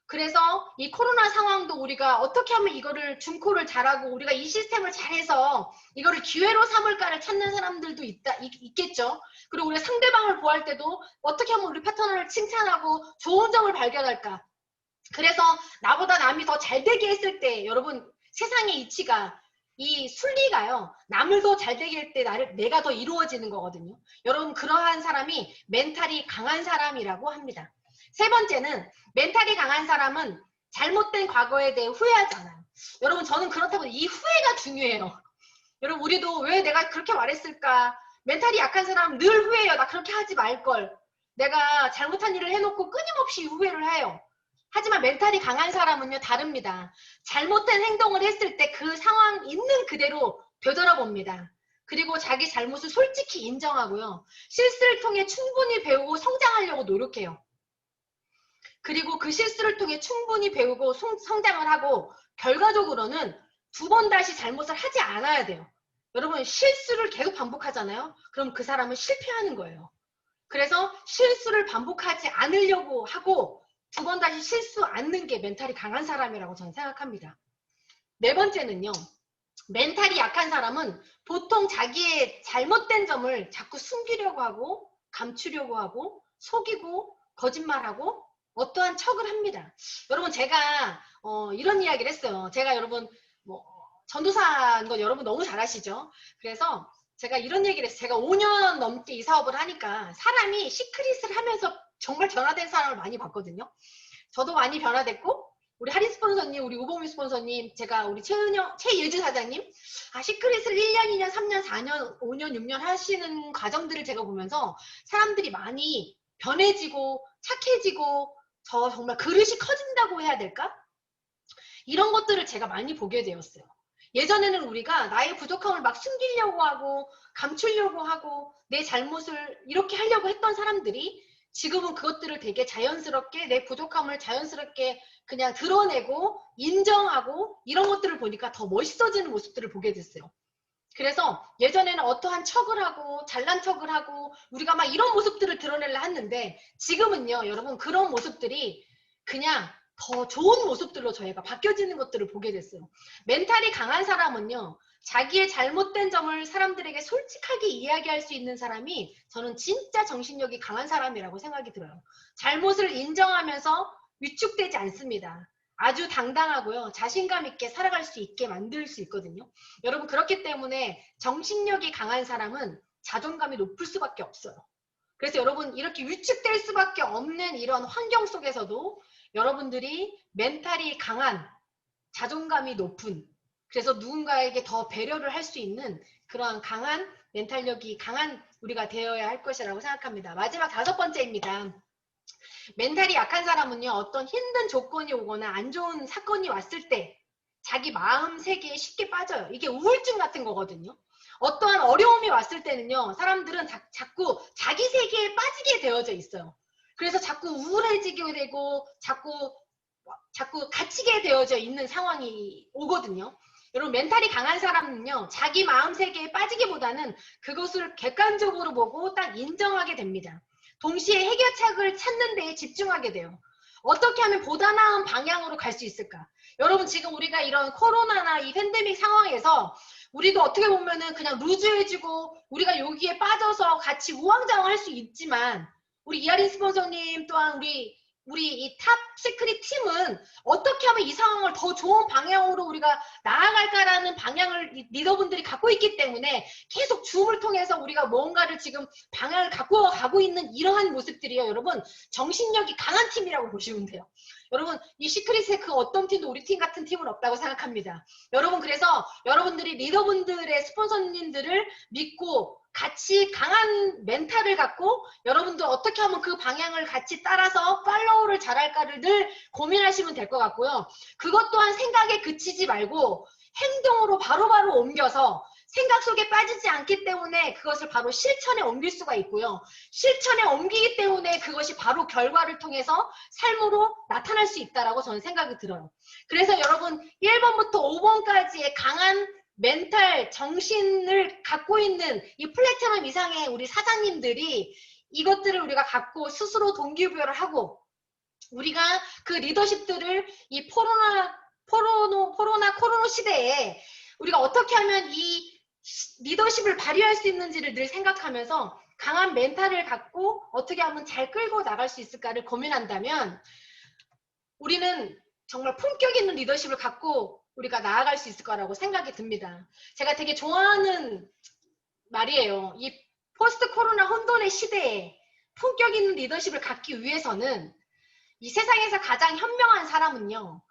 그래서 이 코로나 상황도 우리가 어떻게 하면 이거를 중코를 잘하고 우리가 이 시스템을 잘해서 이거를 기회로 삼을까를 찾는 사람들도 있겠죠. 그리고 우리가 상대방을 보호할 때도 어떻게 하면 우리 파트너를 칭찬하고 좋은 점을 발견할까. 그래서 나보다 남이 더 잘되게 했을 때, 여러분, 세상의 이치가, 이 순리가요, 남을 더 잘되게 할 때 내가 더 이루어지는 거거든요. 여러분, 그러한 사람이 멘탈이 강한 사람이라고 합니다. 세 번째는, 멘탈이 강한 사람은 잘못된 과거에 대해 후회하지 않아요. 여러분, 저는 그렇다고 이 후회가 중요해요. 여러분, 우리도 왜 내가 그렇게 말했을까? 멘탈이 약한 사람은 늘 후회해요. 나 그렇게 하지 말걸. 내가 잘못한 일을 해놓고 끊임없이 후회를 해요. 하지만 멘탈이 강한 사람은요, 다릅니다. 잘못된 행동을 했을 때 그 상황 있는 그대로 되돌아봅니다. 그리고 자기 잘못을 솔직히 인정하고요, 실수를 통해 충분히 배우고 성장하려고 노력해요. 그리고 그 실수를 통해 충분히 배우고 성장을 하고 결과적으로는 두 번 다시 잘못을 하지 않아야 돼요. 여러분 실수를 계속 반복하잖아요. 그럼 그 사람은 실패하는 거예요. 그래서 실수를 반복하지 않으려고 하고 두 번 다시 실수 않는 게 멘탈이 강한 사람이라고 저는 생각합니다. 네 번째는요. 멘탈이 약한 사람은 보통 자기의 잘못된 점을 자꾸 숨기려고 하고 감추려고 하고 속이고 거짓말하고 어떠한 척을 합니다. 여러분 제가 이런 이야기를 했어요. 제가 여러분 뭐 전도사인 건 여러분 너무 잘 아시죠? 그래서 제가 이런 얘기를 했어요. 제가 5년 넘게 이 사업을 하니까 사람이 시크릿을 하면서 정말 변화된 사람을 많이 봤거든요. 저도 많이 변화됐고 우리 하린 스폰서님, 우리 우범희 스폰서님, 제가 우리 최예주 사장님 시크릿을 1년, 2년, 3년, 4년, 5년, 6년 하시는 과정들을 제가 보면서 사람들이 많이 변해지고 착해지고 저 정말 그릇이 커진다고 해야 될까? 이런 것들을 제가 많이 보게 되었어요. 예전에는 우리가 나의 부족함을 막 숨기려고 하고 감추려고 하고 내 잘못을 이렇게 하려고 했던 사람들이 지금은 그것들을 되게 자연스럽게 내 부족함을 자연스럽게 그냥 드러내고 인정하고 이런 것들을 보니까 더 멋있어지는 모습들을 보게 됐어요. 그래서 예전에는 어떠한 척을 하고 잘난 척을 하고 우리가 막 이런 모습들을 드러내려 했는데 지금은요 여러분 그런 모습들이 그냥 더 좋은 모습들로 저희가 바뀌어지는 것들을 보게 됐어요. 멘탈이 강한 사람은요 자기의 잘못된 점을 사람들에게 솔직하게 이야기할 수 있는 사람이 저는 진짜 정신력이 강한 사람이라고 생각이 들어요. 잘못을 인정하면서 위축되지 않습니다. 아주 당당하고요. 자신감 있게 살아갈 수 있게 만들 수 있거든요. 여러분 그렇기 때문에 정신력이 강한 사람은 자존감이 높을 수밖에 없어요. 그래서 여러분 이렇게 위축될 수밖에 없는 이런 환경 속에서도 여러분들이 멘탈이 강한 자존감이 높은 그래서 누군가에게 더 배려를 할 수 있는 그런 강한 멘탈력이 강한 우리가 되어야 할 것이라고 생각합니다. 마지막 5번째입니다. 멘탈이 약한 사람은요 어떤 힘든 조건이 오거나 안 좋은 사건이 왔을 때 자기 마음 세계에 쉽게 빠져요. 이게 우울증 같은 거거든요. 어떠한 어려움이 왔을 때는요 사람들은 자꾸 자기 세계에 빠지게 되어져 있어요. 그래서 자꾸 우울해지게 되고 자꾸 갇히게 되어져 있는 상황이 오거든요. 여러분 멘탈이 강한 사람은요 자기 마음 세계에 빠지기보다는 그것을 객관적으로 보고 딱 인정하게 됩니다. 동시에 해결책을 찾는 데에 집중하게 돼요. 어떻게 하면 보다 나은 방향으로 갈 수 있을까? 여러분 지금 우리가 이런 코로나나 이 팬데믹 상황에서 우리도 어떻게 보면은 그냥 루즈해지고 우리가 여기에 빠져서 같이 우왕좌왕할 수 있지만 우리 이하린 스폰서님 또한 우리 이 탑 시크릿 팀은 어떻게 하면 이 상황을 더 좋은 방향으로 우리가 나아갈까라는 방향을 리더분들이 갖고 있기 때문에 계속 줌을 통해서 우리가 뭔가를 지금 방향을 갖고 가고 있는 이러한 모습들이요. 여러분 정신력이 강한 팀이라고 보시면 돼요. 여러분 이 시크릿의 그 어떤 팀도 우리 팀 같은 팀은 없다고 생각합니다. 여러분 그래서 여러분들이 리더분들의 스폰서님들을 믿고 같이 강한 멘탈을 갖고 여러분들 어떻게 하면 그 방향을 같이 따라서 팔로우를 잘할까를 늘 고민하시면 될 것 같고요. 그것 또한 생각에 그치지 말고 행동으로 바로바로 옮겨서 생각 속에 빠지지 않기 때문에 그것을 바로 실천에 옮길 수가 있고요. 실천에 옮기기 때문에 그것이 바로 결과를 통해서 삶으로 나타날 수 있다라고 저는 생각이 들어요. 그래서 여러분 1번부터 5번까지의 강한 멘탈, 정신을 갖고 있는 이 플래티넘 이상의 우리 사장님들이 이것들을 우리가 갖고 스스로 동기부여를 하고 우리가 그 리더십들을 이 코로나 시대에 우리가 어떻게 하면 이 리더십을 발휘할 수 있는지를 늘 생각하면서 강한 멘탈을 갖고 어떻게 하면 잘 끌고 나갈 수 있을까를 고민한다면 우리는 정말 품격 있는 리더십을 갖고 우리가 나아갈 수 있을 거라고 생각이 듭니다. 제가 되게 좋아하는 말이에요. 이 포스트 코로나 혼돈의 시대에 품격 있는 리더십을 갖기 위해서는 이 세상에서 가장 현명한 사람은요.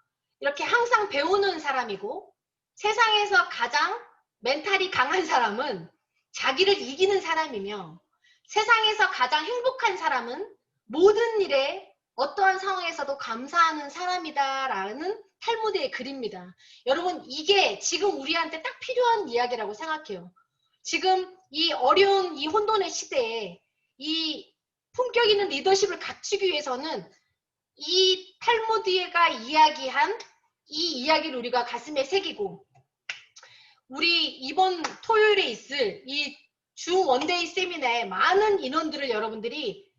이렇게 항상 배우는 사람이고 세상에서 가장 멘탈이 강한 사람은 자기를 이기는 사람이며 세상에서 가장 행복한 사람은 모든 일에 어떠한 상황에서도 감사하는 사람이다라는 탈무드의 글입니다. 여러분 이게 지금 우리한테 딱 필요한 이야기라고 생각해요. 지금 이 어려운 이 혼돈의 시대에 이 품격 있는 리더십을 갖추기 위해서는 이 탈무드가 이야기한 이 이야기를 우리가 가슴에 새기고 우리 이번 토요일에 있을 이 주 원데이 세미나에 많은 인원들을 여러분들이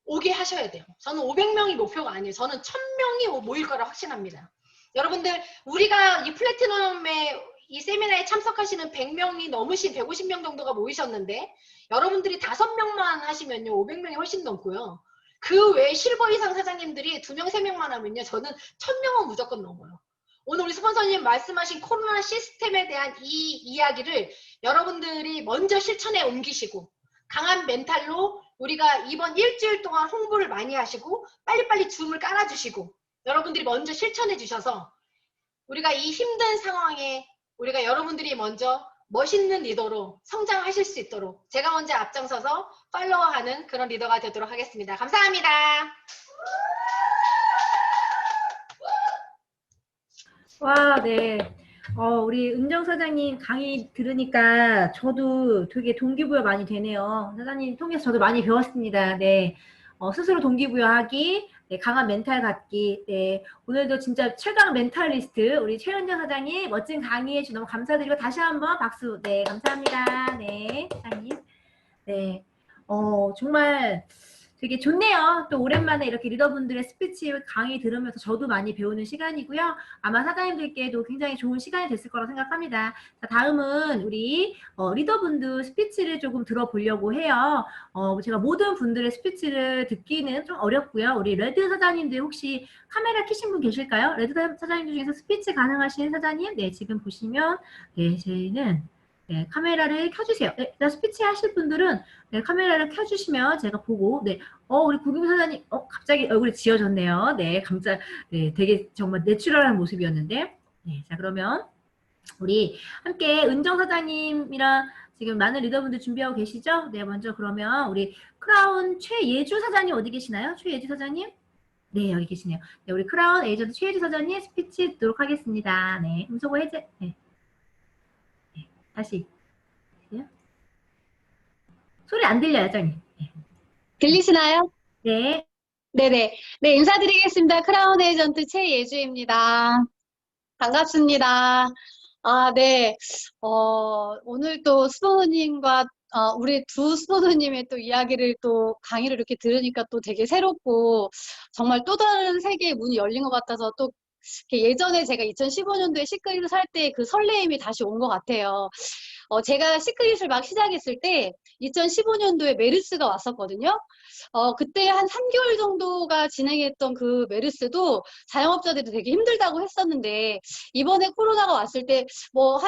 오게 하셔야 돼요. 저는 500명이 목표가 아니에요. 저는 1000명이 모일 거라 확신합니다. 여러분들 우리가 이 플래티넘의 이 세미나에 참석하시는 100명이 넘으신 150명 정도가 모이셨는데 여러분들이 5명만 하시면요 500명이 훨씬 넘고요. 그 외에 실버 이상 사장님들이 2명, 3명만 하면요 저는 1000명은 무조건 넘어요. 오늘 우리 스폰서님 말씀하신 코로나 시스템에 대한 이 이야기를 여러분들이 먼저 실천에 옮기시고 강한 멘탈로 우리가 이번 일주일 동안 홍보를 많이 하시고 빨리빨리 줌을 깔아주시고 여러분들이 먼저 실천해 주셔서 우리가 이 힘든 상황에 우리가 여러분들이 먼저 멋있는 리더로 성장하실 수 있도록 제가 먼저 앞장서서 팔로워하는 그런 리더가 되도록 하겠습니다. 감사합니다. 와, 네. 우리 은정 사장님 강의 들으니까 저도 되게 동기부여 많이 되네요. 사장님 통해서 저도 많이 배웠습니다. 네. 스스로 동기부여하기, 네, 강한 멘탈 갖기, 네. 오늘도 진짜 최강 멘탈리스트, 우리 최은정 사장님 멋진 강의해 주셔서 너무 감사드리고 다시 한번 박수, 네, 감사합니다. 네, 사장님. 네. 정말 되게 좋네요. 또 오랜만에 이렇게 리더분들의 스피치 강의 들으면서 저도 많이 배우는 시간이고요. 아마 사장님들께도 굉장히 좋은 시간이 됐을 거라 생각합니다. 자, 다음은 우리 리더분들 스피치를 조금 들어보려고 해요. 제가 모든 분들의 스피치를 듣기는 좀 어렵고요. 우리 레드 사장님들 혹시 카메라 켜신 분 계실까요? 레드 사장님들 중에서 스피치 가능하신 사장님? 네, 지금 보시면 네, 저희는 네, 카메라를 켜주세요. 네, 스피치 하실 분들은 네, 카메라를 켜주시면 제가 보고, 네, 우리 구금 사장님, 갑자기 얼굴이 지어졌네요. 네, 네, 되게 정말 내추럴한 모습이었는데. 네, 자, 그러면 우리 함께 은정 사장님이랑 지금 많은 리더분들 준비하고 계시죠? 네, 먼저 그러면 우리 크라운 최예주 사장님 어디 계시나요? 최예주 사장님? 네, 여기 계시네요. 네, 우리 크라운 에이전트 최예주 사장님 스피치 듣도록 하겠습니다. 네, 음소거 해제, 네. 다시. 소리 안 들려요, 사장님. 들리시나요? 네. 네네. 네, 인사드리겠습니다. 크라운 에이전트 최예주입니다. 반갑습니다. 아, 네. 오늘 또 스포너님과 우리 두 스포너님의 또 이야기를 또 강의를 이렇게 들으니까 또 되게 새롭고 정말 또 다른 세계의 문이 열린 것 같아서 또 예전에 제가 2015년도에 시크릿을 살 때 그 설레임이 다시 온 것 같아요. 제가 시크릿을 막 시작했을 때 2015년도에 메르스가 왔었거든요. 그때 한 3개월 정도가 진행했던 그 메르스도 자영업자들도 되게 힘들다고 했었는데 이번에 코로나가 왔을 때 뭐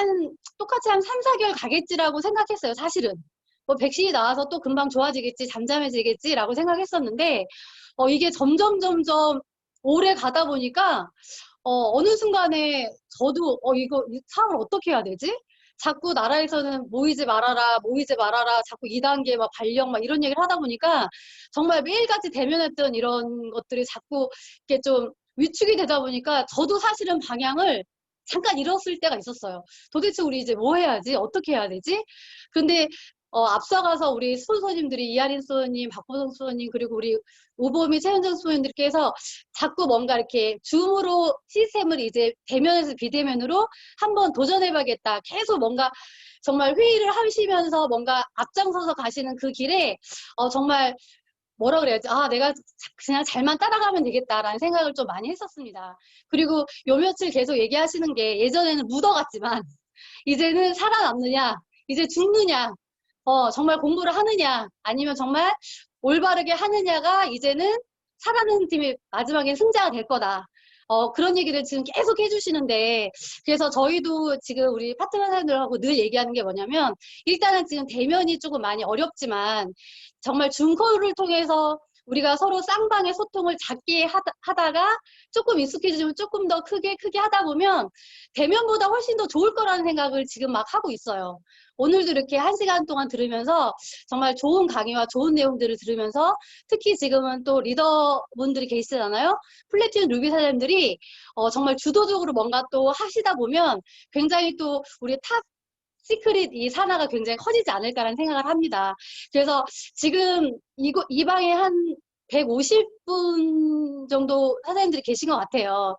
똑같이 한 3, 4개월 가겠지라고 생각했어요. 사실은. 뭐 백신이 나와서 또 금방 좋아지겠지, 잠잠해지겠지라고 생각했었는데 이게 점점 오래 가다 보니까 어느 순간에 저도 이거 이 사업을 어떻게 해야 되지? 자꾸 나라에서는 모이지 말아라, 자꾸 2단계 막 발령 막 이런 얘기를 하다 보니까 정말 매일같이 대면했던 이런 것들이 자꾸 이렇게 좀 위축이 되다 보니까 저도 사실은 방향을 잠깐 잃었을 때가 있었어요. 도대체 우리 이제 뭐 해야지? 어떻게 해야 되지? 근데 앞서가서 우리 스폰서님들이 이하린 스폰서님, 박보성 스폰서님, 그리고 우리 오보미 최현정 스폰서님들께서 자꾸 뭔가 이렇게 줌으로 시스템을 이제 대면에서 비대면으로 한번 도전해봐야겠다. 계속 뭔가 정말 회의를 하시면서 뭔가 앞장서서 가시는 그 길에 정말 뭐라 그래야지? 내가 그냥 잘만 따라가면 되겠다라는 생각을 좀 많이 했었습니다. 그리고 요 며칠 계속 얘기하시는 게 예전에는 묻어갔지만 이제는 살아남느냐, 이제 죽느냐, 정말 공부를 하느냐, 아니면 정말 올바르게 하느냐가 이제는 살아남는 팀이 마지막에 승자가 될 거다. 그런 얘기를 지금 계속 해주시는데, 그래서 저희도 지금 우리 파트너 사람들하고 늘 얘기하는 게 뭐냐면, 일단은 지금 대면이 조금 많이 어렵지만, 정말 줌콜을 통해서 우리가 서로 쌍방의 소통을 작게 하다가 조금 익숙해지면 조금 더 크게 하다 보면 대면보다 훨씬 더 좋을 거라는 생각을 지금 막 하고 있어요. 오늘도 이렇게 1시간 동안 들으면서 정말 좋은 강의와 좋은 내용들을 들으면서 특히 지금은 또 리더분들이 계시잖아요. 플래티넘 루비 사장님들이 정말 주도적으로 뭔가 또 하시다 보면 굉장히 또 우리 탑 시크릿 이 산하가 굉장히 커지지 않을까라는 생각을 합니다. 그래서 지금 이 방에 한 150분 정도 사장님들이 계신 것 같아요.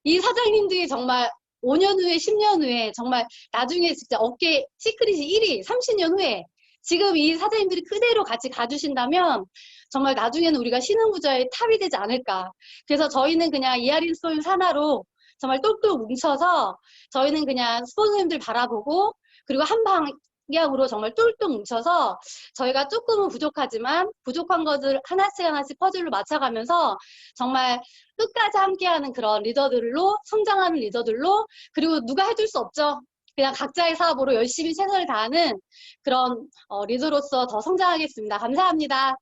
이 사장님들이 정말 5년 후에, 10년 후에, 정말 나중에 진짜 업계 시크릿이 1위, 30년 후에 지금 이 사장님들이 그대로 같이 가주신다면 정말 나중에는 우리가 신흥부자의 탑이 되지 않을까. 그래서 저희는 그냥 이하린 스토리 하나로 정말 똘똘 뭉쳐서 저희는 그냥 스폰서님들 바라보고 그리고 한 방향으로 정말 똘똘 뭉쳐서 저희가 조금은 부족하지만 부족한 것을 하나씩 하나씩 퍼즐로 맞춰가면서 정말 끝까지 함께하는 그런 리더들로 성장하는 리더들로 그리고 누가 해줄 수 없죠. 그냥 각자의 사업으로 열심히 최선을 다하는 그런 리더로서 더 성장하겠습니다. 감사합니다.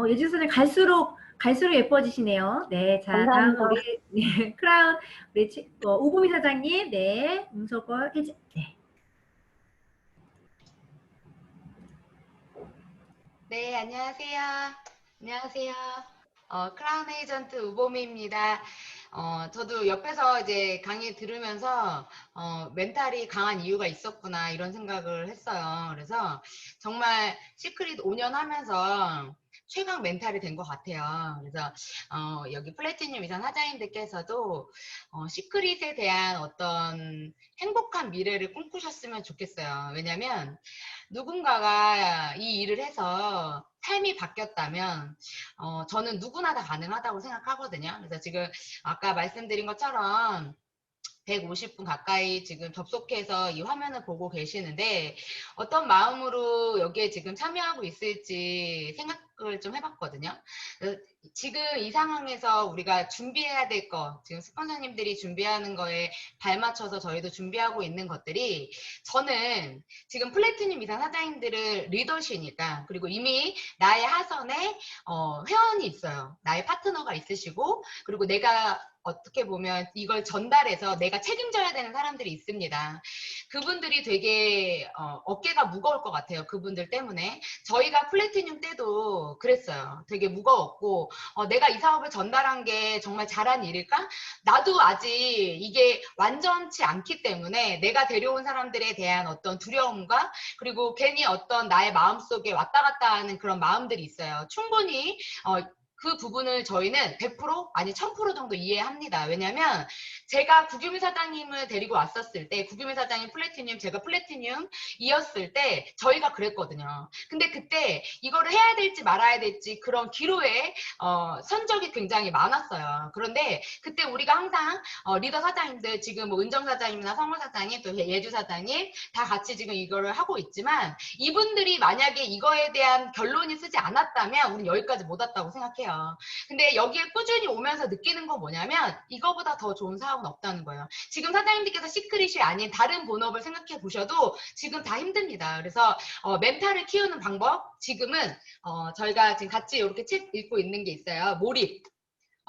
예주 선생님 갈수록 예뻐지시네요. 네, 자, 다음 감사합니다. 우리 네, 크라운 우리 오보미 사장님, 네, 문서걸 해제, 네. 네, 안녕하세요. 안녕하세요. 크라운 에이전트 우보미입니다. 저도 옆에서 이제 강의 들으면서 멘탈이 강한 이유가 있었구나 이런 생각을 했어요. 그래서 정말 시크릿 5년 하면서 최강 멘탈이 된 것 같아요. 그래서 여기 플래티늄 이상 사장님들께서도 시크릿에 대한 어떤 행복한 미래를 꿈꾸셨으면 좋겠어요. 왜냐면 누군가가 이 일을 해서 삶이 바뀌었다면 저는 누구나 다 가능하다고 생각하거든요. 그래서 지금 아까 말씀드린 것처럼 150분 가까이 지금 접속해서 이 화면을 보고 계시는데 어떤 마음으로 여기에 지금 참여하고 있을지 생각을 좀 해봤거든요. 지금 이 상황에서 우리가 준비해야 될 거, 지금 스폰서님들이 준비하는 거에 발맞춰서 저희도 준비하고 있는 것들이 저는 지금 플래티늄 이상 사장님들을 리더시니까 그리고 이미 나의 하선에 회원이 있어요. 나의 파트너가 있으시고 그리고 내가 어떻게 보면 이걸 전달해서 내가 책임져야 되는 사람들이 있습니다. 그분들이 되게 어깨가 무거울 것 같아요. 그분들 때문에. 저희가 플래티늄 때도 그랬어요. 되게 무거웠고 내가 이 사업을 전달한 게 정말 잘한 일일까? 나도 아직 이게 완전치 않기 때문에 내가 데려온 사람들에 대한 어떤 두려움과 그리고 괜히 어떤 나의 마음속에 왔다 갔다 하는 그런 마음들이 있어요. 충분히 그 부분을 저희는 100% 아니 1000% 정도 이해합니다. 왜냐하면 제가 구규민 사장님을 데리고 왔었을 때 구규민 사장님 플래티늄 제가 플래티늄이었을 때 저희가 그랬거든요. 근데 그때 이거를 해야 될지 말아야 될지 그런 기로에 선적이 굉장히 많았어요. 그런데 그때 우리가 항상 리더 사장님들 지금 뭐 은정 사장님이나 성호 사장님 또 예주 사장님 다 같이 지금 이거를 하고 있지만 이분들이 만약에 이거에 대한 결론이 쓰지 않았다면 우리 여기까지 못 왔다고 생각해요. 근데 여기에 꾸준히 오면서 느끼는 건 뭐냐면 이거보다 더 좋은 사업은 없다는 거예요. 지금 사장님들께서 시크릿이 아닌 다른 본업을 생각해 보셔도 지금 다 힘듭니다. 그래서 멘탈을 키우는 방법 지금은 저희가 지금 같이 이렇게 책 읽고 있는 게 있어요. 몰입.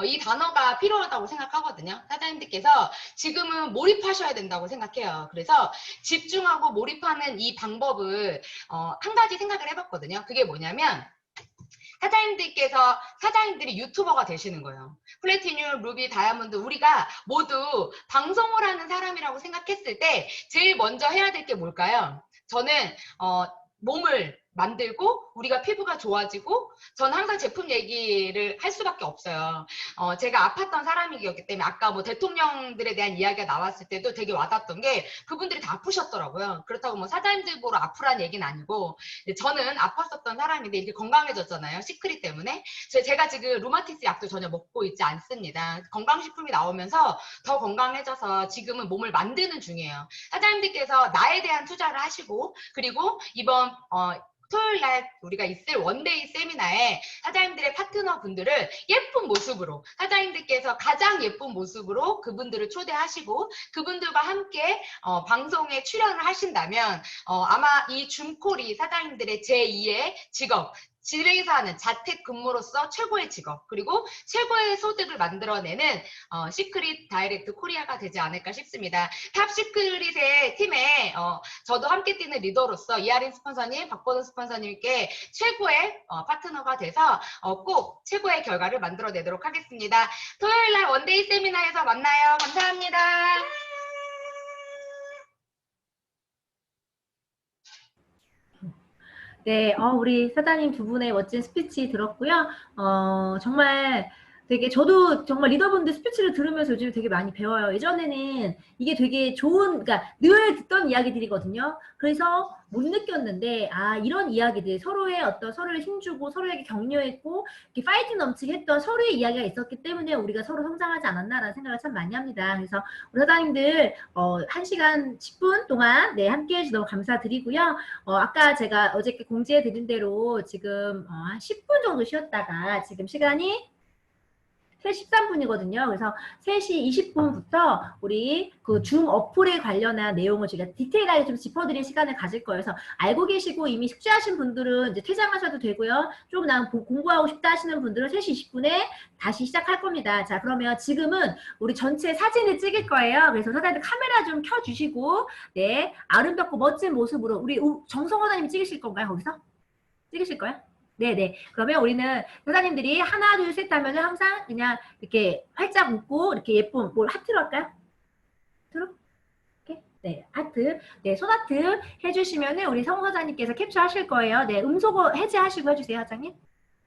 이 단어가 필요하다고 생각하거든요. 사장님들께서 지금은 몰입하셔야 된다고 생각해요. 그래서 집중하고 몰입하는 이 방법을 한 가지 생각을 해봤거든요. 그게 뭐냐면 사장님들이 유튜버가 되시는 거예요. 플래티늄, 루비, 다이아몬드 우리가 모두 방송을 하는 사람이라고 생각했을 때 제일 먼저 해야 될 게 뭘까요? 저는 몸을 만들고 우리가 피부가 좋아지고 저는 항상 제품 얘기를 할 수밖에 없어요. 제가 아팠던 사람이었기 때문에 아까 뭐 대통령들에 대한 이야기가 나왔을 때도 되게 와닿았던 게 그분들이 다 아프셨더라고요. 그렇다고 뭐 사장님들 보러 아프란 얘기는 아니고 저는 아팠었던 사람인데 이렇게 건강해졌잖아요. 시크릿 때문에. 제가 지금 루마티스 약도 전혀 먹고 있지 않습니다. 건강식품이 나오면서 더 건강해져서 지금은 몸을 만드는 중이에요. 사장님들께서 나에 대한 투자를 하시고 그리고 이번 토요일 날 우리가 있을 원데이 세미나에 사장님들의 파트너 분들을 예쁜 모습으로 사장님들께서 가장 예쁜 모습으로 그분들을 초대하시고 그분들과 함께 방송에 출연을 하신다면 아마 이 줌콜이 사장님들의 제2의 직업 집에서 하는 자택근무로서 최고의 직업 그리고 최고의 소득을 만들어내는 시크릿 다이렉트 코리아가 되지 않을까 싶습니다. 탑 시크릿의 팀에 저도 함께 뛰는 리더로서 이하린 스폰서님, 박보은 스폰서님께 최고의 파트너가 돼서 꼭 최고의 결과를 만들어내도록 하겠습니다. 토요일날 원데이 세미나에서 만나요. 감사합니다. 네, 우리 사장님 두 분의 멋진 스피치 들었고요. 정말 되게 저도 정말 리더분들 스피치를 들으면서 요즘 되게 많이 배워요. 예전에는 이게 되게 좋은, 그러니까 늘 듣던 이야기들이거든요. 그래서 못 느꼈는데, 아, 이런 이야기들, 서로의 어떤 서로를 힘주고 서로에게 격려했고, 이렇게 파이팅 넘치게 했던 서로의 이야기가 있었기 때문에 우리가 서로 성장하지 않았나라는 생각을 참 많이 합니다. 그래서 우리 사장님들, 1시간 10분 동안, 네, 함께 해주셔서 너무 감사드리고요. 아까 제가 어저께 공지해 드린 대로 지금, 한 10분 정도 쉬었다가 지금 시간이 3시 13분이거든요. 그래서 3시 20분부터 우리 그 줌 어플에 관련한 내용을 제가 디테일하게 좀 짚어드릴 시간을 가질 거예요. 그래서 알고 계시고 이미 숙지하신 분들은 이제 퇴장하셔도 되고요. 좀 난 공부하고 싶다 하시는 분들은 3시 20분에 다시 시작할 겁니다. 자, 그러면 지금은 우리 전체 사진을 찍을 거예요. 그래서 사장님 카메라 좀 켜주시고, 네, 아름답고 멋진 모습으로 우리 정성호 사장님 찍으실 건가요? 거기서? 찍으실 거예요? 네네. 그러면 우리는 사장님들이 하나, 둘, 셋 하면은 항상 그냥 이렇게 활짝 웃고 이렇게 예쁜, 뭘 하트로 할까요? 하트로? 이렇게? 네, 하트. 네, 손하트 해주시면은 우리 성 사장님께서 캡처 하실 거예요. 네, 음소거 해제하시고 해주세요, 사장님.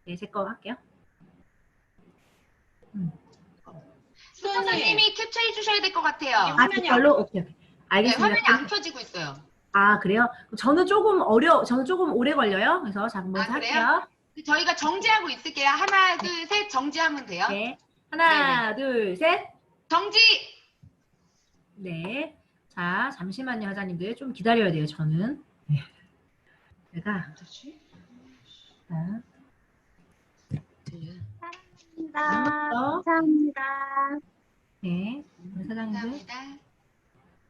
네, 제 거 할게요. 선생님이 캡처해 주셔야 될 것 같아요. 아, 화면이 정말로? 오케이, 오케이. 네, 알겠습니다. 화면이 안 켜지고 있어요. 아, 그래요? 저는 조금 오래 걸려요. 그래서 자, 먼저 아, 그래요? 할게요. 저희가 정지하고 있을게요. 하나, 둘, 셋 정지하면 돼요. 네. 하나, 둘, 셋. 정지! 네. 자, 잠시만요, 사장님들. 좀 기다려야 돼요, 저는. 네. 제가. 자, 한번 더. 감사합니다. 네. 우리 사장님들. 감사합니다.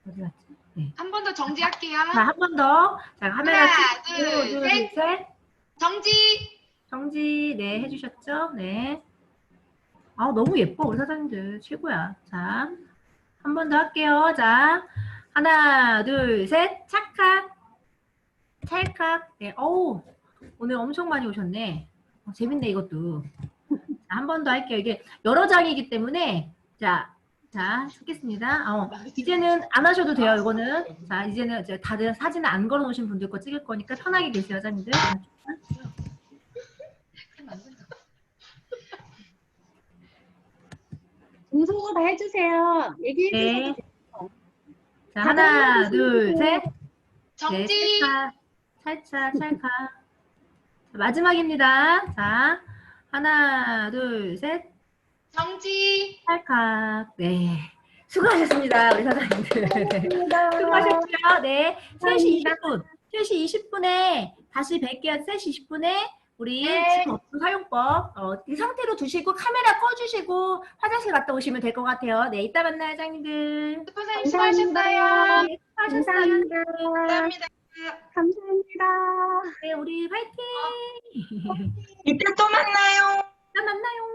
어디 갔지? 네. 한 번 더 정지할게요. 자, 한 번 더. 자, 카메라 하나, 찍고, 둘, 둘, 셋. 셋. 정지! 정지, 네, 해주셨죠? 네. 아, 너무 예뻐, 우리 사장님들. 최고야. 자, 한 번 더 할게요. 자, 하나, 둘, 셋. 찰칵. 찰칵. 네, 어우, 오늘 엄청 많이 오셨네. 재밌네, 이것도. 한 번 더 할게요. 이게 여러 장이기 때문에, 자, 찍겠습니다. 이제는 안 하셔도 돼요, 이거는. 자, 이제는 이제 다들 사진을 안 걸어 놓으신 분들 거 찍을 거니까 편하게 계세요, 사장님들. 음소거 다 해주세요. 얘기해 주셔도 네. 돼요. 자, 하나, 둘, 셋. 네, 정지! 찰칵. 자, 마지막입니다. 자, 하나, 둘, 셋. 정지! 찰칵. 네. 수고하셨습니다, 우리 사장님들. 수고하셨고요. 네. 3시 20분. 3시 20분에 다시 뵐게요. 3시 20분에 우리 네. 지금 어플 사용법 이 상태로 두시고 카메라 꺼주시고 화장실 갔다 오시면 될 것 같아요. 네, 이따 만나요, 사장님들. 선생님 수고하셨어요. 네, 수고하셨어요. 감사합니다. 감사합니다. 네, 우리 화이팅! 이따 또 만나요. 이따 만나요.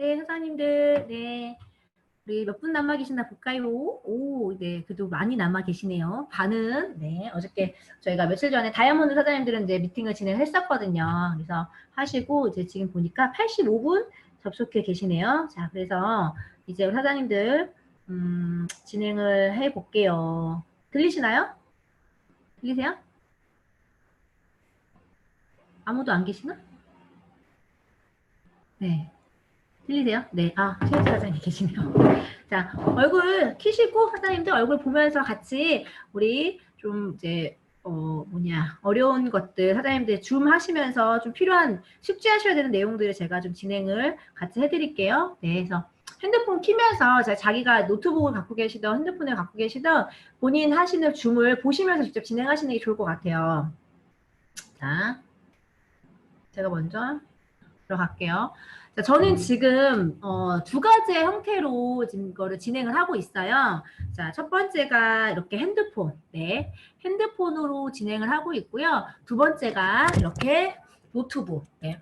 네, 사장님들, 네. 우리 몇 분 남아 계시나 볼까요? 오, 네, 그래도 많이 남아 계시네요. 반은, 네, 어저께 저희가 며칠 전에 다이아몬드 사장님들은 이제 미팅을 진행했었거든요. 그래서 하시고, 이제 지금 보니까 85분 접속해 계시네요. 자, 그래서 이제 우리 사장님들, 진행을 해 볼게요. 들리시나요? 들리세요? 아무도 안 계시나? 네. 들리세요? 네. 아, 최혜지 사장님 계시네요. 자, 얼굴 키시고 사장님들 얼굴 보면서 같이 우리 좀 이제 어려운 것들 사장님들 줌 하시면서 좀 필요한 숙지하셔야 되는 내용들을 제가 좀 진행을 같이 해드릴게요. 네, 그래서 핸드폰 키면서 자기가 노트북을 갖고 계시던 핸드폰을 갖고 계시던 본인 하시는 줌을 보시면서 직접 진행하시는 게 좋을 것 같아요. 자, 제가 먼저 들어갈게요. 자, 저는 지금 두 가지의 형태로 지금 이거를 진행을 하고 있어요. 자, 첫 번째가 이렇게 핸드폰, 네, 핸드폰으로 진행을 하고 있고요. 두 번째가 이렇게 노트북, 네.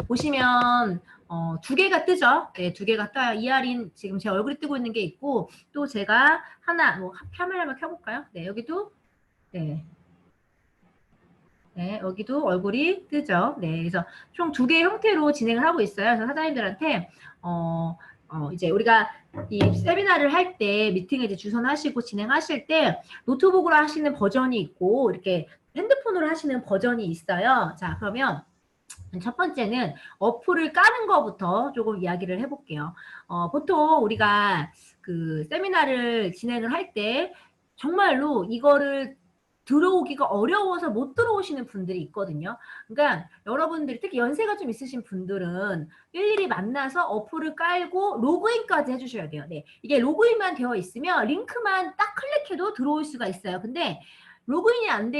보시면 두 개가 뜨죠. 네, 두 개가 떠요. 이하린 지금 제 얼굴이 뜨고 있는 게 있고 또 제가 하나 카메라를 켜볼까요? 네, 여기도 네. 네, 여기도 얼굴이 뜨죠. 네, 그래서 총 두 개의 형태로 진행을 하고 있어요. 그래서 사장님들한테 이제 우리가 이 세미나를 할 때 미팅을 이제 주선하시고 진행하실 때 노트북으로 하시는 버전이 있고 이렇게 핸드폰으로 하시는 버전이 있어요. 자, 그러면 첫 번째는 어플을 까는 것부터 조금 이야기를 해볼게요. 보통 우리가 그 세미나를 진행을 할 때 정말로 이거를 들어오기가 어려워서 못 들어오시는 분들이 있거든요. 그러니까 여러분들이 특히 연세가 좀 있으신 분들은 일일이 만나서 어플을 깔고 로그인까지 해주셔야 돼요. 네, 이게 로그인만 되어 있으면 링크만 딱 클릭해도 들어올 수가 있어요. 근데 로그인이 안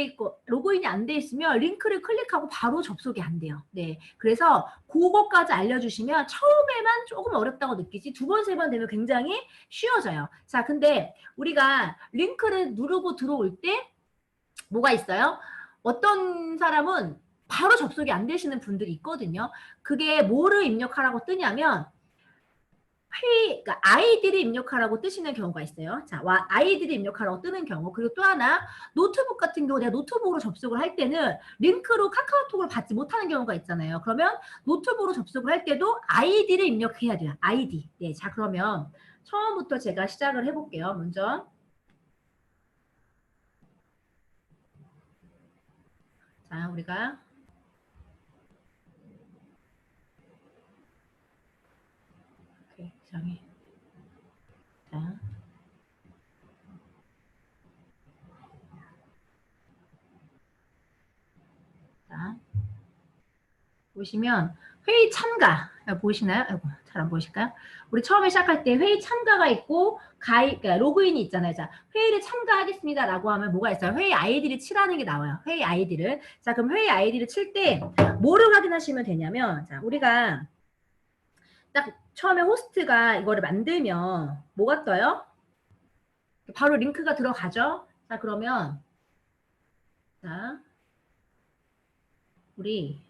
돼 있으면 링크를 클릭하고 바로 접속이 안 돼요. 네, 그래서 그거까지 알려주시면 처음에만 조금 어렵다고 느끼지 두 번, 세 번 되면 굉장히 쉬워져요. 자, 근데 우리가 링크를 누르고 들어올 때 뭐가 있어요? 어떤 사람은 바로 접속이 안 되시는 분들이 있거든요. 그게 뭐를 입력하라고 뜨냐면 그러니까 아이디를 입력하라고 뜨시는 경우가 있어요. 자, 아이디를 입력하라고 뜨는 경우. 그리고 또 하나 노트북 같은 경우 내가 노트북으로 접속을 할 때는 링크로 카카오톡을 받지 못하는 경우가 있잖아요. 그러면 노트북으로 접속을 할 때도 아이디를 입력해야 돼요. 아이디. 네, 자, 그러면 처음부터 제가 시작을 해볼게요. 먼저. 자, 우리가 오케이, 이상해. 자, 보시면 회의 참가 보이시나요? 아이고, 잘 안 보이실까요? 우리 처음에 시작할 때 회의 참가가 있고 그러니까 로그인이 있잖아요. 자, 회의를 참가하겠습니다라고 하면 뭐가 있어요? 회의 아이디를 치라는 게 나와요. 회의 아이디를. 자, 그럼 회의 아이디를 칠 때 뭐를 확인하시면 되냐면, 자, 우리가 딱 처음에 호스트가 이거를 만들면 뭐가 떠요? 바로 링크가 들어가죠. 자, 그러면 자, 우리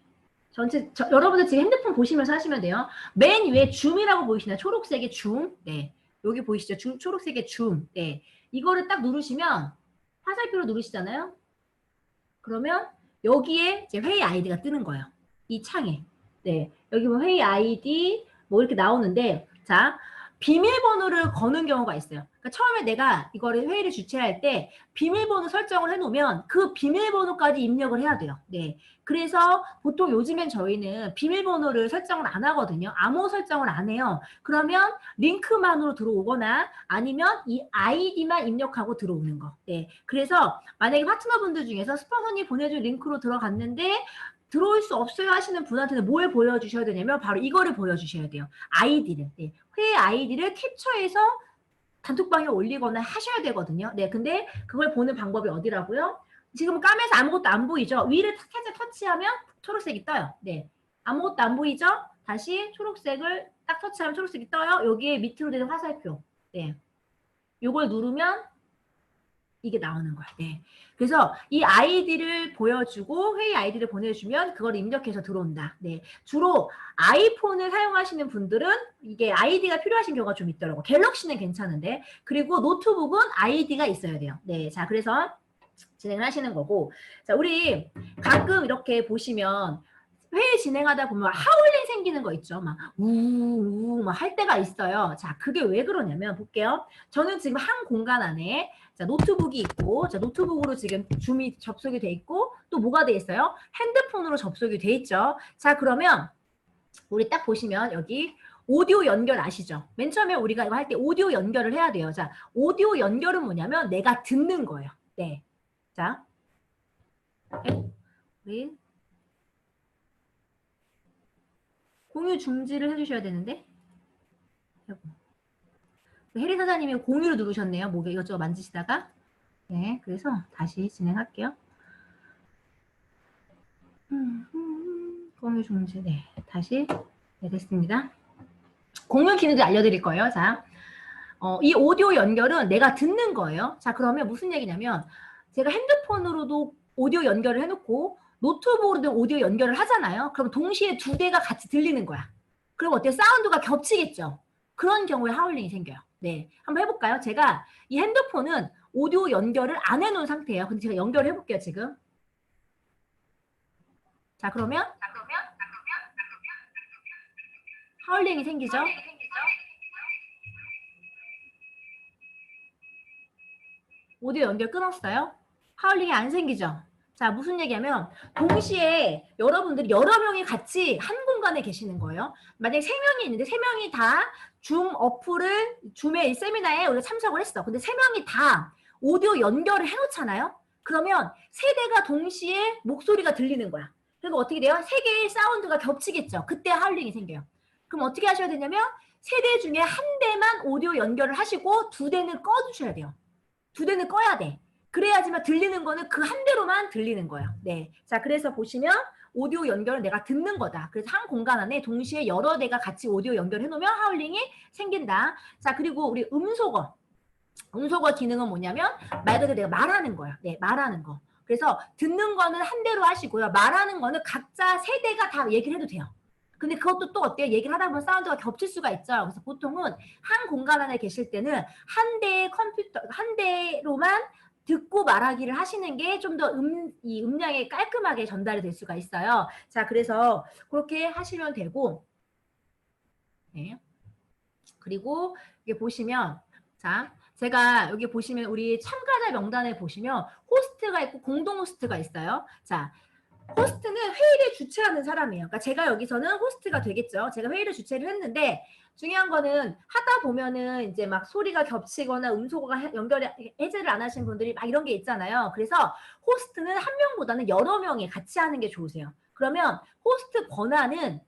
전체 여러분들 지금 핸드폰 보시면서 하시면 돼요. 맨 위에 줌이라고 보이시나요? 초록색의 줌. 네. 여기 보이시죠? 초록색의 줌. 네. 이거를 딱 누르시면 화살표로 누르시잖아요. 그러면 여기에 이제 회의 아이디가 뜨는 거예요. 이 창에. 네. 여기 보면 회의 아이디 뭐 이렇게 나오는데, 자, 비밀번호를 거는 경우가 있어요. 그러니까 처음에 내가 이거를 회의를 주최할 때 비밀번호 설정을 해놓으면 그 비밀번호까지 입력을 해야 돼요. 네. 그래서 보통 요즘엔 저희는 비밀번호를 설정을 안 하거든요. 암호 설정을 안 해요. 그러면 링크만으로 들어오거나 아니면 이 아이디만 입력하고 들어오는 거. 네. 그래서 만약에 파트너분들 중에서 스폰서님 보내준 링크로 들어갔는데 들어올 수 없어요 하시는 분한테는 뭘 보여주셔야 되냐면 바로 이거를 보여주셔야 돼요. 아이디를. 네. 회의 아이디를 캡처해서 단톡방에 올리거나 하셔야 되거든요. 네, 근데 그걸 보는 방법이 어디라고요? 지금 까매서 아무것도 안 보이죠? 위를 살짝 터치하면 초록색이 떠요. 네, 아무것도 안 보이죠? 다시 초록색을 딱 터치하면 초록색이 떠요. 여기에 밑으로 되는 화살표. 네, 요걸 누르면 이게 나오는 거야. 네. 그래서 이 아이디를 보여주고 회의 아이디를 보내주면 그걸 입력해서 들어온다. 네. 주로 아이폰을 사용하시는 분들은 이게 아이디가 필요하신 경우가 좀 있더라고. 갤럭시는 괜찮은데. 그리고 노트북은 아이디가 있어야 돼요. 네. 자, 그래서 진행을 하시는 거고. 자, 우리 가끔 이렇게 보시면 회의 진행하다 보면 하울링 생기는 거 있죠. 막 우우 막 할 때가 있어요. 자, 그게 왜 그러냐면 볼게요. 저는 지금 한 공간 안에 자, 노트북이 있고, 자, 노트북으로 지금 줌이 접속이 돼 있고, 또 뭐가 돼 있어요? 핸드폰으로 접속이 돼 있죠. 자, 그러면 우리 딱 보시면 여기 오디오 연결 아시죠? 맨 처음에 우리가 이거 할 때 오디오 연결을 해야 돼요. 자, 오디오 연결은 뭐냐면 내가 듣는 거예요. 네. 자, 우리 공유 중지를 해주셔야 되는데. 혜리 사장님이 공유를 누르셨네요. 목에 이것저것 만지시다가. 네, 그래서 다시 진행할게요. 공유 중지. 네, 다시. 네, 됐습니다. 공유 기능도 알려드릴 거예요. 자, 이 오디오 연결은 내가 듣는 거예요. 자, 그러면 무슨 얘기냐면 제가 핸드폰으로도 오디오 연결을 해놓고 노트북으로도 오디오 연결을 하잖아요. 그럼 동시에 두 대가 같이 들리는 거야. 그럼 어때요? 사운드가 겹치겠죠? 그런 경우에 하울링이 생겨요. 네, 한번 해볼까요? 제가 이 핸드폰은 오디오 연결을 안 해놓은 상태예요. 근데 제가 연결을 해볼게요, 지금. 자, 그러면 하울링이 생기죠? 오디오 연결 끊었어요? 하울링이 안 생기죠? 자, 무슨 얘기냐면 동시에 여러분들이 여러 명이 같이 한 공간에 계시는 거예요. 만약에 3명이 있는데 3명이 다 줌 어플을 줌의 세미나에 우리가 참석을 했어. 근데 3명이 다 오디오 연결을 해놓잖아요. 그러면 3대가 동시에 목소리가 들리는 거야. 그리고 어떻게 돼요? 3개의 사운드가 겹치겠죠. 그때 하울링이 생겨요. 그럼 어떻게 하셔야 되냐면 3대 중에 한 대만 오디오 연결을 하시고 2대는 꺼주셔야 돼요. 2대는 꺼야 돼. 그래야지만 들리는 거는 그 한 대로만 들리는 거예요. 네. 자, 그래서 보시면 오디오 연결은 내가 듣는 거다. 그래서 한 공간 안에 동시에 여러 대가 같이 오디오 연결해 놓으면 하울링이 생긴다. 자, 그리고 우리 음소거. 음소거 기능은 뭐냐면 말 그대로 내가 말하는 거예요. 네, 말하는 거. 그래서 듣는 거는 한 대로 하시고요. 말하는 거는 각자 3대가 다 얘기를 해도 돼요. 근데 그것도 또 어때요? 얘기를 하다 보면 사운드가 겹칠 수가 있죠. 그래서 보통은 한 공간 안에 계실 때는 한 대의 컴퓨터, 한 대로만 듣고 말하기를 하시는 게 좀 더 이 음량이 깔끔하게 전달이 될 수가 있어요. 자, 그래서 그렇게 하시면 되고, 네. 그리고 여기 보시면, 자, 제가 여기 보시면 우리 참가자 명단에 보시면 호스트가 있고 공동 호스트가 있어요. 자, 호스트는 회의를 주최하는 사람이에요. 그러니까 제가 여기서는 호스트가 되겠죠. 제가 회의를 주최를 했는데 중요한 거는 하다 보면은 이제 막 소리가 겹치거나 음소거가 연결이 해제를 안 하신 분들이 막 이런 게 있잖아요. 그래서 호스트는 한 명보다는 여러 명이 같이 하는 게 좋으세요. 그러면 호스트 권한은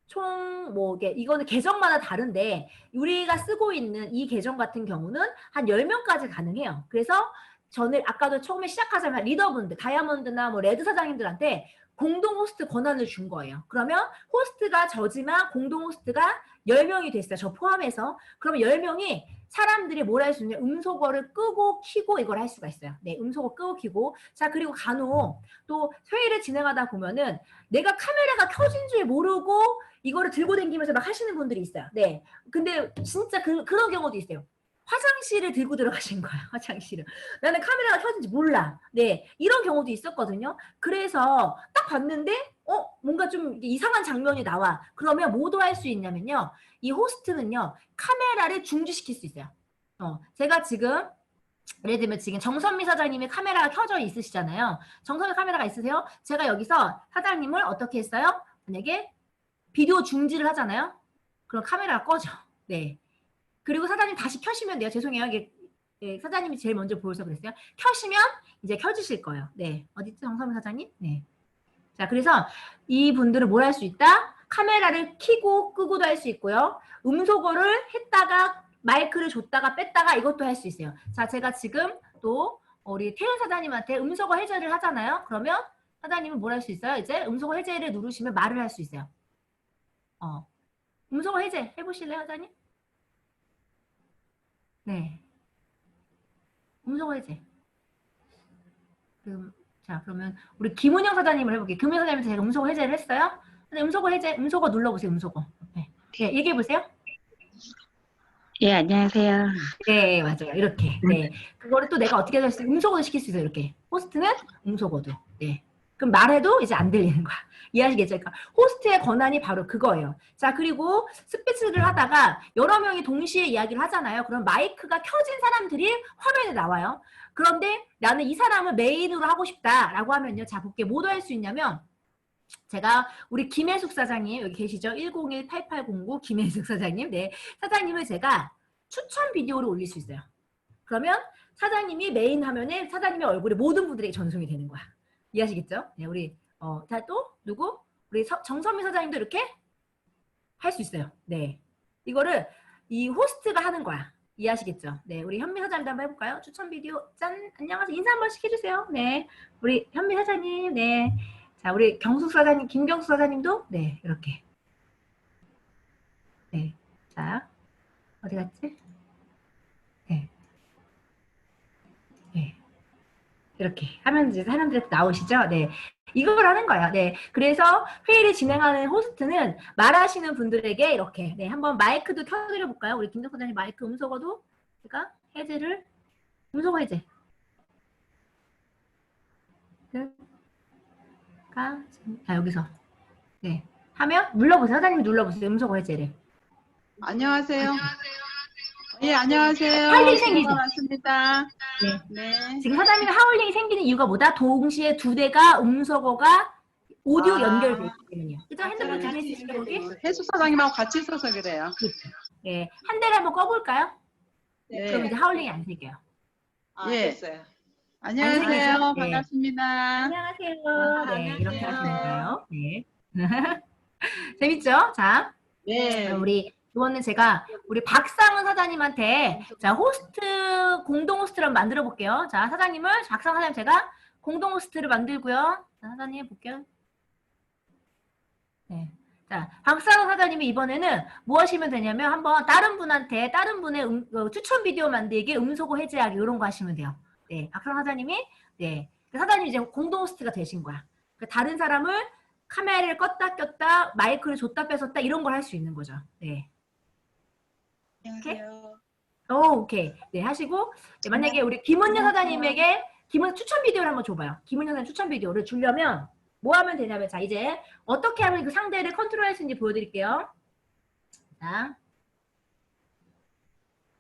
총 뭐 이거는 계정마다 다른데 우리가 쓰고 있는 이 계정 같은 경우는 한 10명까지 가능해요. 그래서 저는 아까도 처음에 시작하자마자 리더분들, 다이아몬드나 뭐 레드 사장님들한테 공동 호스트 권한을 준 거예요. 그러면 호스트가 저지만 공동 호스트가 10명이 됐어요. 저 포함해서. 그러면 10명이 사람들이 뭘 할 수 있냐? 음소거를 끄고 켜고 이걸 할 수가 있어요. 네, 음소거 끄고 켜고. 자, 그리고 간혹 또 회의를 진행하다 보면은 내가 카메라가 켜진 줄 모르고 이거를 들고 다니면서 막 하시는 분들이 있어요. 네. 근데 진짜 그런 경우도 있어요. 화장실을 들고 들어가신 거야. 화장실을. 나는 카메라가 켜진지 몰라. 네. 이런 경우도 있었거든요. 그래서 딱 봤는데 뭔가 좀 이상한 장면이 나와. 그러면 뭐도 할 수 있냐면요. 이 호스트는요. 카메라를 중지시킬 수 있어요. 제가 지금 예를 들면 지금 정선미 사장님의 카메라가 켜져 있으시잖아요. 정선미 카메라가 있으세요? 제가 여기서 사장님을 어떻게 했어요? 만약에 비디오 중지를 하잖아요. 그럼 카메라가 꺼져. 네. 그리고 사장님 다시 켜시면 돼요. 죄송해요. 이게 사장님이 제일 먼저 보여서 그랬어요. 켜시면 이제 켜지실 거예요. 네. 어딨지? 정선미 사장님? 네. 자, 그래서 이분들은 뭘 할 수 있다? 카메라를 켜고 끄고도 할 수 있고요. 음소거를 했다가 마이크를 줬다가 뺐다가 이것도 할 수 있어요. 자, 제가 지금 또 우리 태윤 사장님한테 음소거 해제를 하잖아요. 그러면 사장님은 뭘 할 수 있어요? 이제 음소거 해제를 누르시면 말을 할 수 있어요. 음소거 해제 해보실래요, 사장님? 네. 음소거 해제. 자, 그러면 우리 김은영 사장님을 해볼게요. 김은영 사장님 제가 음소거 해제를 했어요. 근데 음소거 해제, 음소거 눌러보세요. 음소거. 네, 네 얘기해 보세요. 예, 안녕하세요. 네, 맞아요. 이렇게. 네, 그거를 또 내가 어떻게 할 수 있어요? 음소거도 시킬 수 있어요. 이렇게. 호스트는 음소거도. 네. 그럼 말해도 이제 안 들리는 거야. 이해하시겠죠? 그러니까 호스트의 권한이 바로 그거예요. 자, 그리고 스피치를 하다가 여러 명이 동시에 이야기를 하잖아요. 그럼 마이크가 켜진 사람들이 화면에 나와요. 그런데 나는 이 사람을 메인으로 하고 싶다라고 하면요. 자, 볼게요. 뭐 할 수 있냐면 제가 우리 김혜숙 사장님 여기 계시죠? 101-8809 김혜숙 사장님. 네, 사장님을 제가 추천 비디오를 올릴 수 있어요. 그러면 사장님이 메인 화면에 사장님의 얼굴이 모든 분들에게 전송이 되는 거야. 이해하시겠죠? 네, 우리 자, 또 누구? 우리 정선미 사장님도 이렇게 할 수 있어요. 네, 이거를 이 호스트가 하는 거야. 이해하시겠죠? 네, 우리 현미 사장님도 한번 해볼까요? 추천 비디오 짠! 안녕하세요. 인사 한번 시켜주세요. 네, 우리 현미 사장님. 네, 자, 우리 경숙 사장님, 김경숙 사장님도 네, 이렇게. 네, 자, 어디 갔지? 네, 네, 이렇게 하면 이제 사람들이 나오시죠? 네. 이걸 하는 거예요. 네. 그래서 회의를 진행하는 호스트는 말하시는 분들에게 이렇게, 네. 한번 마이크도 켜드려 볼까요? 우리 김덕 사장님 마이크 음소거도 제가 해제를, 음소거 해제. 자, 여기서. 네. 하면 눌러보세요. 사장님 눌러보세요. 음소거 해제를. 안녕하세요. 예, 안녕하세요. 하울링 생기죠? 반갑습니다. 네. 네. 지금 사장님 하울링이 생기는 이유가 뭐다? 동시에 두 대가 음소거가 오디오 연결되어 있기 때문이에요. 그죠? 핸드폰 네. 들릴 수 있게 거기? 해수 사장님하고 같이 있어서 그래요. 네. 한 대를 한번 꺼볼까요? 네. 그럼 이제 하울링이 안 생겨요. 예. 됐어요. 안녕하세요. 네. 반갑습니다. 안녕하세요. 네, 이렇게 안녕하세요. 하시면 돼요. 네. 재밌죠? 자, 네. 그럼 우리 이거는 제가 우리 박상은 사장님한테 자 호스트 공동 호스트를 한번 만들어 볼게요. 자 사장님을 박상은 사장님 제가 공동 호스트를 만들고요. 자, 사장님 볼게요. 네. 자 박상은 사장님이 이번에는 뭐 하시면 되냐면 한번 다른 분한테 다른 분의 추천 비디오 만들기, 음소거 해제하기 이런 거 하시면 돼요. 네, 박상은 사장님이 네 사장님 이제 공동 호스트가 되신 거야. 그러니까 다른 사람을 카메라를 껐다 꼈다 마이크를 줬다 뺏었다 이런 걸 할 수 있는 거죠. 네. 안녕하세요. 오케이. 네, 하시고, 네, 만약에 우리 김은여 사장님에게 추천 비디오를 한번 줘봐요. 김은여 사장님 추천 비디오를 주려면 뭐 하면 되냐면, 자, 이제 어떻게 하면 그 상대를 컨트롤 할 수 있는지 보여드릴게요. 자,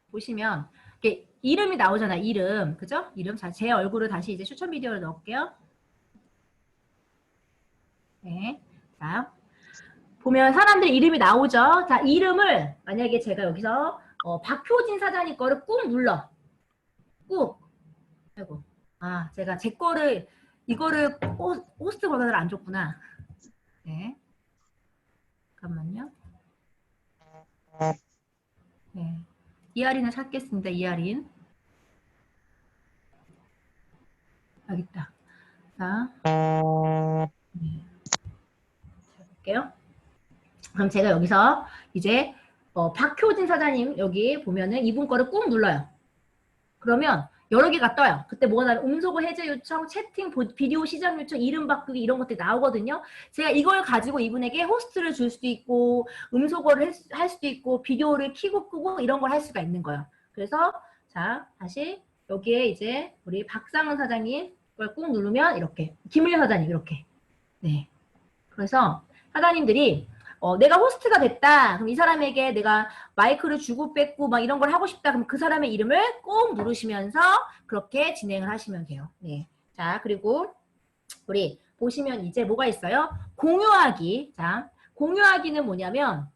보시면, 이렇게 이름이 나오잖아, 이름. 그죠? 이름. 자, 제 얼굴을 다시 이제 추천 비디오를 넣을게요. 네. 자. 보면 사람들 이름이 나오죠. 자, 이름을 만약에 제가 여기서 박효진 사장님 거를 꾹 눌러. 꾹. 아이고. 아, 제가 제 거를 이거를 호스트 권한을 안 줬구나. 네. 잠깐만요. 네. 이하린을 찾겠습니다. 이하린. 여기 있다. 자. 네. 자, 볼게요. 그럼 제가 여기서 이제 박효진 사장님 여기 보면은 이분 거를 꾹 눌러요. 그러면 여러 개가 떠요. 그때 뭐가 나면 음소거 해제 요청, 채팅, 비디오 시작 요청, 이름 바꾸기 이런 것들이 나오거든요. 제가 이걸 가지고 이분에게 호스트를 줄 수도 있고 음소거를 할 수도 있고 비디오를 켜고 끄고 이런 걸 할 수가 있는 거예요. 그래서 자 다시 여기에 이제 우리 박상은 사장님 걸 꾹 누르면 이렇게 김은혜 사장님 이렇게 네. 그래서 사장님들이 내가 호스트가 됐다. 그럼 이 사람에게 내가 마이크를 주고 뺏고 막 이런 걸 하고 싶다. 그럼 그 사람의 이름을 꼭 누르시면서 그렇게 진행을 하시면 돼요. 네. 자, 그리고 우리 보시면 이제 뭐가 있어요? 공유하기. 자, 공유하기는 뭐냐면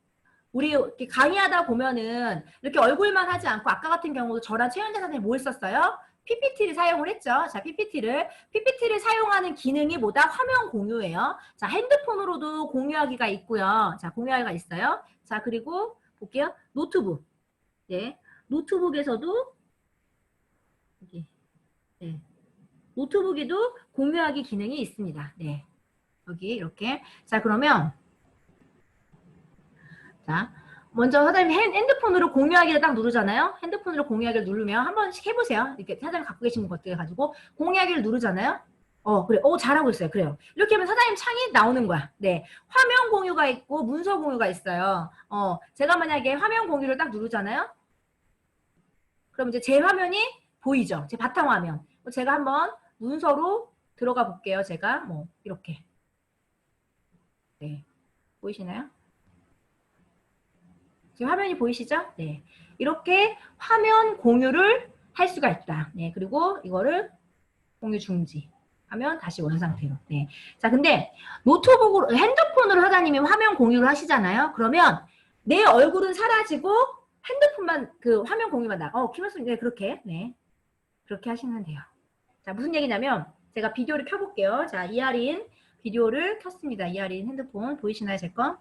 우리 이렇게 강의하다 보면은 이렇게 얼굴만 하지 않고 아까 같은 경우도 저랑 최현재 선생님이 뭘 썼어요? PPT를 사용을 했죠. 자, PPT를 사용하는 기능이 뭐다? 화면 공유예요. 자, 핸드폰으로도 공유하기가 있고요. 자, 공유하기가 있어요. 자, 그리고 볼게요. 노트북. 네. 노트북에서도 여기. 네. 노트북에도 공유하기 기능이 있습니다. 네. 여기 이렇게. 자, 그러면 자, 먼저 사장님 핸드폰으로 공유하기를 딱 누르잖아요. 핸드폰으로 공유하기를 누르면 한 번씩 해보세요. 이렇게 사장님 갖고 계신 것들 가지고 공유하기를 누르잖아요. 그래. 잘하고 있어요. 그래요. 이렇게 하면 사장님 창이 나오는 거야. 네. 화면 공유가 있고 문서 공유가 있어요. 제가 만약에 화면 공유를 딱 누르잖아요. 그럼 이제 제 화면이 보이죠. 제 바탕화면. 제가 한번 문서로 들어가 볼게요. 제가 뭐 이렇게. 네. 보이시나요? 지금 화면이 보이시죠? 네. 이렇게 화면 공유를 할 수가 있다. 네. 그리고 이거를 공유 중지 하면 다시 원 상태로. 네. 자, 근데 노트북으로, 핸드폰으로 사장님이 화면 공유를 하시잖아요. 그러면 내 얼굴은 사라지고 핸드폰만, 그 화면 공유만 김현수님, 네, 그렇게. 네. 그렇게 하시면 돼요. 자, 무슨 얘기냐면, 제가 비디오를 켜볼게요. 자, 이하린 비디오를 켰습니다. 이하린 핸드폰. 보이시나요, 제 거?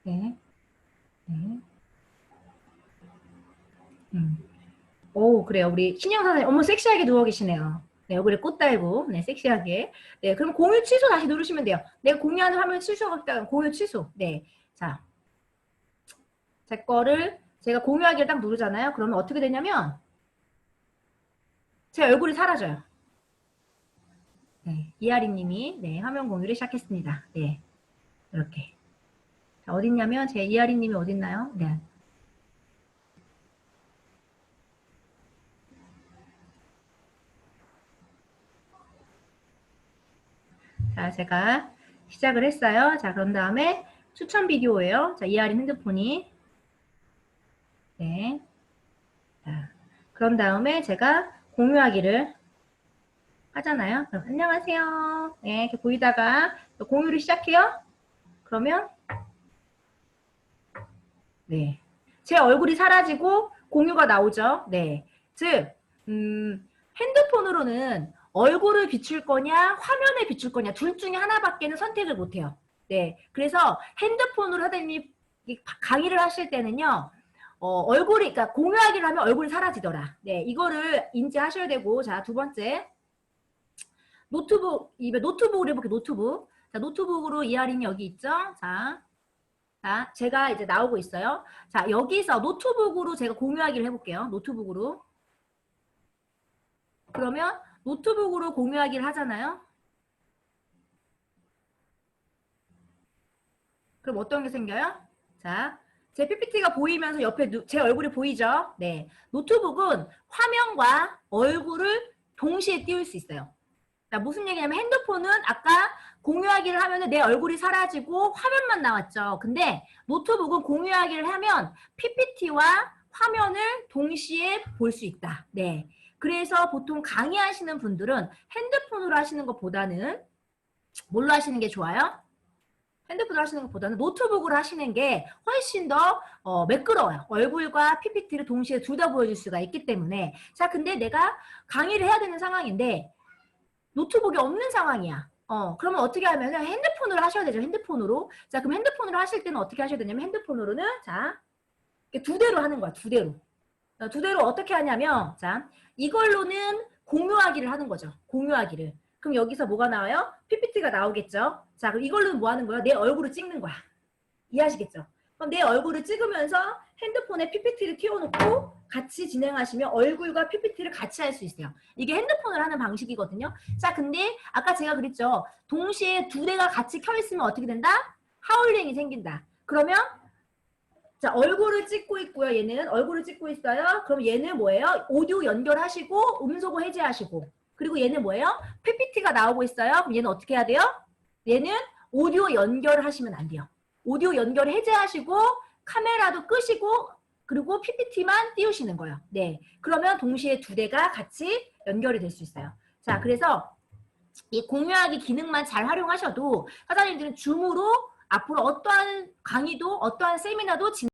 네. 네. 오, 그래요. 우리 신영 선생님, 어머, 섹시하게 누워 계시네요. 네, 얼굴에 꽃 달고, 네, 섹시하게. 네, 그럼 공유 취소 다시 누르시면 돼요. 내가 공유하는 화면 취소하겠다. 공유 취소. 네. 자, 제 거를 제가 공유하기를 딱 누르잖아요. 그러면 어떻게 되냐면, 제 얼굴이 사라져요. 네, 이하리 님이, 네, 화면 공유를 시작했습니다. 네, 이렇게. 자, 어딨냐면, 제 이하리 님이 어딨나요? 네. 자, 제가 시작을 했어요. 자, 그런 다음에 추천 비디오예요. 자, 이하린 핸드폰이. 네. 자, 그런 다음에 제가 공유하기를 하잖아요. 그럼 안녕하세요. 네, 이렇게 보이다가 공유를 시작해요. 그러면 네, 제 얼굴이 사라지고 공유가 나오죠. 네, 즉 핸드폰으로는 얼굴을 비출 거냐 화면을 비출 거냐 둘 중에 하나밖에는 선택을 못해요. 네, 그래서 핸드폰으로 하더니 강의를 하실 때는요. 얼굴이, 그러니까 공유하기를 하면 얼굴이 사라지더라. 네, 이거를 인지하셔야 되고, 자, 두 번째. 노트북으로 해볼게요, 노트북. 자, 노트북으로 이하린이 여기 있죠? 자, 제가 이제 나오고 있어요. 자, 여기서 노트북으로 제가 공유하기를 해볼게요. 노트북으로. 그러면 노트북으로 공유하기를 하잖아요. 그럼 어떤 게 생겨요? 자, 제 PPT가 보이면서 옆에 제 얼굴이 보이죠? 네. 노트북은 화면과 얼굴을 동시에 띄울 수 있어요. 자, 무슨 얘기냐면 핸드폰은 아까 공유하기를 하면 내 얼굴이 사라지고 화면만 나왔죠. 근데 노트북은 공유하기를 하면 PPT와 화면을 동시에 볼 수 있다. 네. 그래서 보통 강의하시는 분들은 핸드폰으로 하시는 것보다는 뭘로 하시는 게 좋아요? 핸드폰으로 하시는 것보다는 노트북으로 하시는 게 훨씬 더 매끄러워요. 얼굴과 PPT를 동시에 둘 다 보여줄 수가 있기 때문에. 자, 근데 내가 강의를 해야 되는 상황인데 노트북이 없는 상황이야. 그러면 어떻게 하면 핸드폰으로 하셔야 되죠. 핸드폰으로. 자, 그럼 핸드폰으로 하실 때는 어떻게 하셔야 되냐면 핸드폰으로는 자, 두 대로 하는 거야. 두 대로. 두 대로 어떻게 하냐면 자, 이걸로는 공유하기를 하는 거죠. 공유하기를. 그럼 여기서 뭐가 나와요? PPT가 나오겠죠. 자, 그럼 이걸로는 뭐 하는 거야? 내 얼굴을 찍는 거야. 이해하시겠죠? 그럼 내 얼굴을 찍으면서 핸드폰에 PPT를 띄워놓고 같이 진행하시면 얼굴과 PPT를 같이 할 수 있어요. 이게 핸드폰을 하는 방식이거든요. 자, 근데 아까 제가 그랬죠. 동시에 두 대가 같이 켜있으면 어떻게 된다? 하울링이 생긴다. 그러면 자, 얼굴을 찍고 있고요. 얘는 얼굴을 찍고 있어요. 그럼 얘는 뭐예요? 오디오 연결하시고 음소거 해제하시고 그리고 얘는 뭐예요? PPT가 나오고 있어요. 그럼 얘는 어떻게 해야 돼요? 얘는 오디오 연결을 하시면 안 돼요. 오디오 연결 해제하시고 카메라도 끄시고 그리고 PPT만 띄우시는 거예요. 네, 그러면 동시에 두 대가 같이 연결이 될 수 있어요. 자, 그래서 이 공유하기 기능만 잘 활용하셔도 사장님들은 줌으로 앞으로 어떠한 강의도 어떠한 세미나도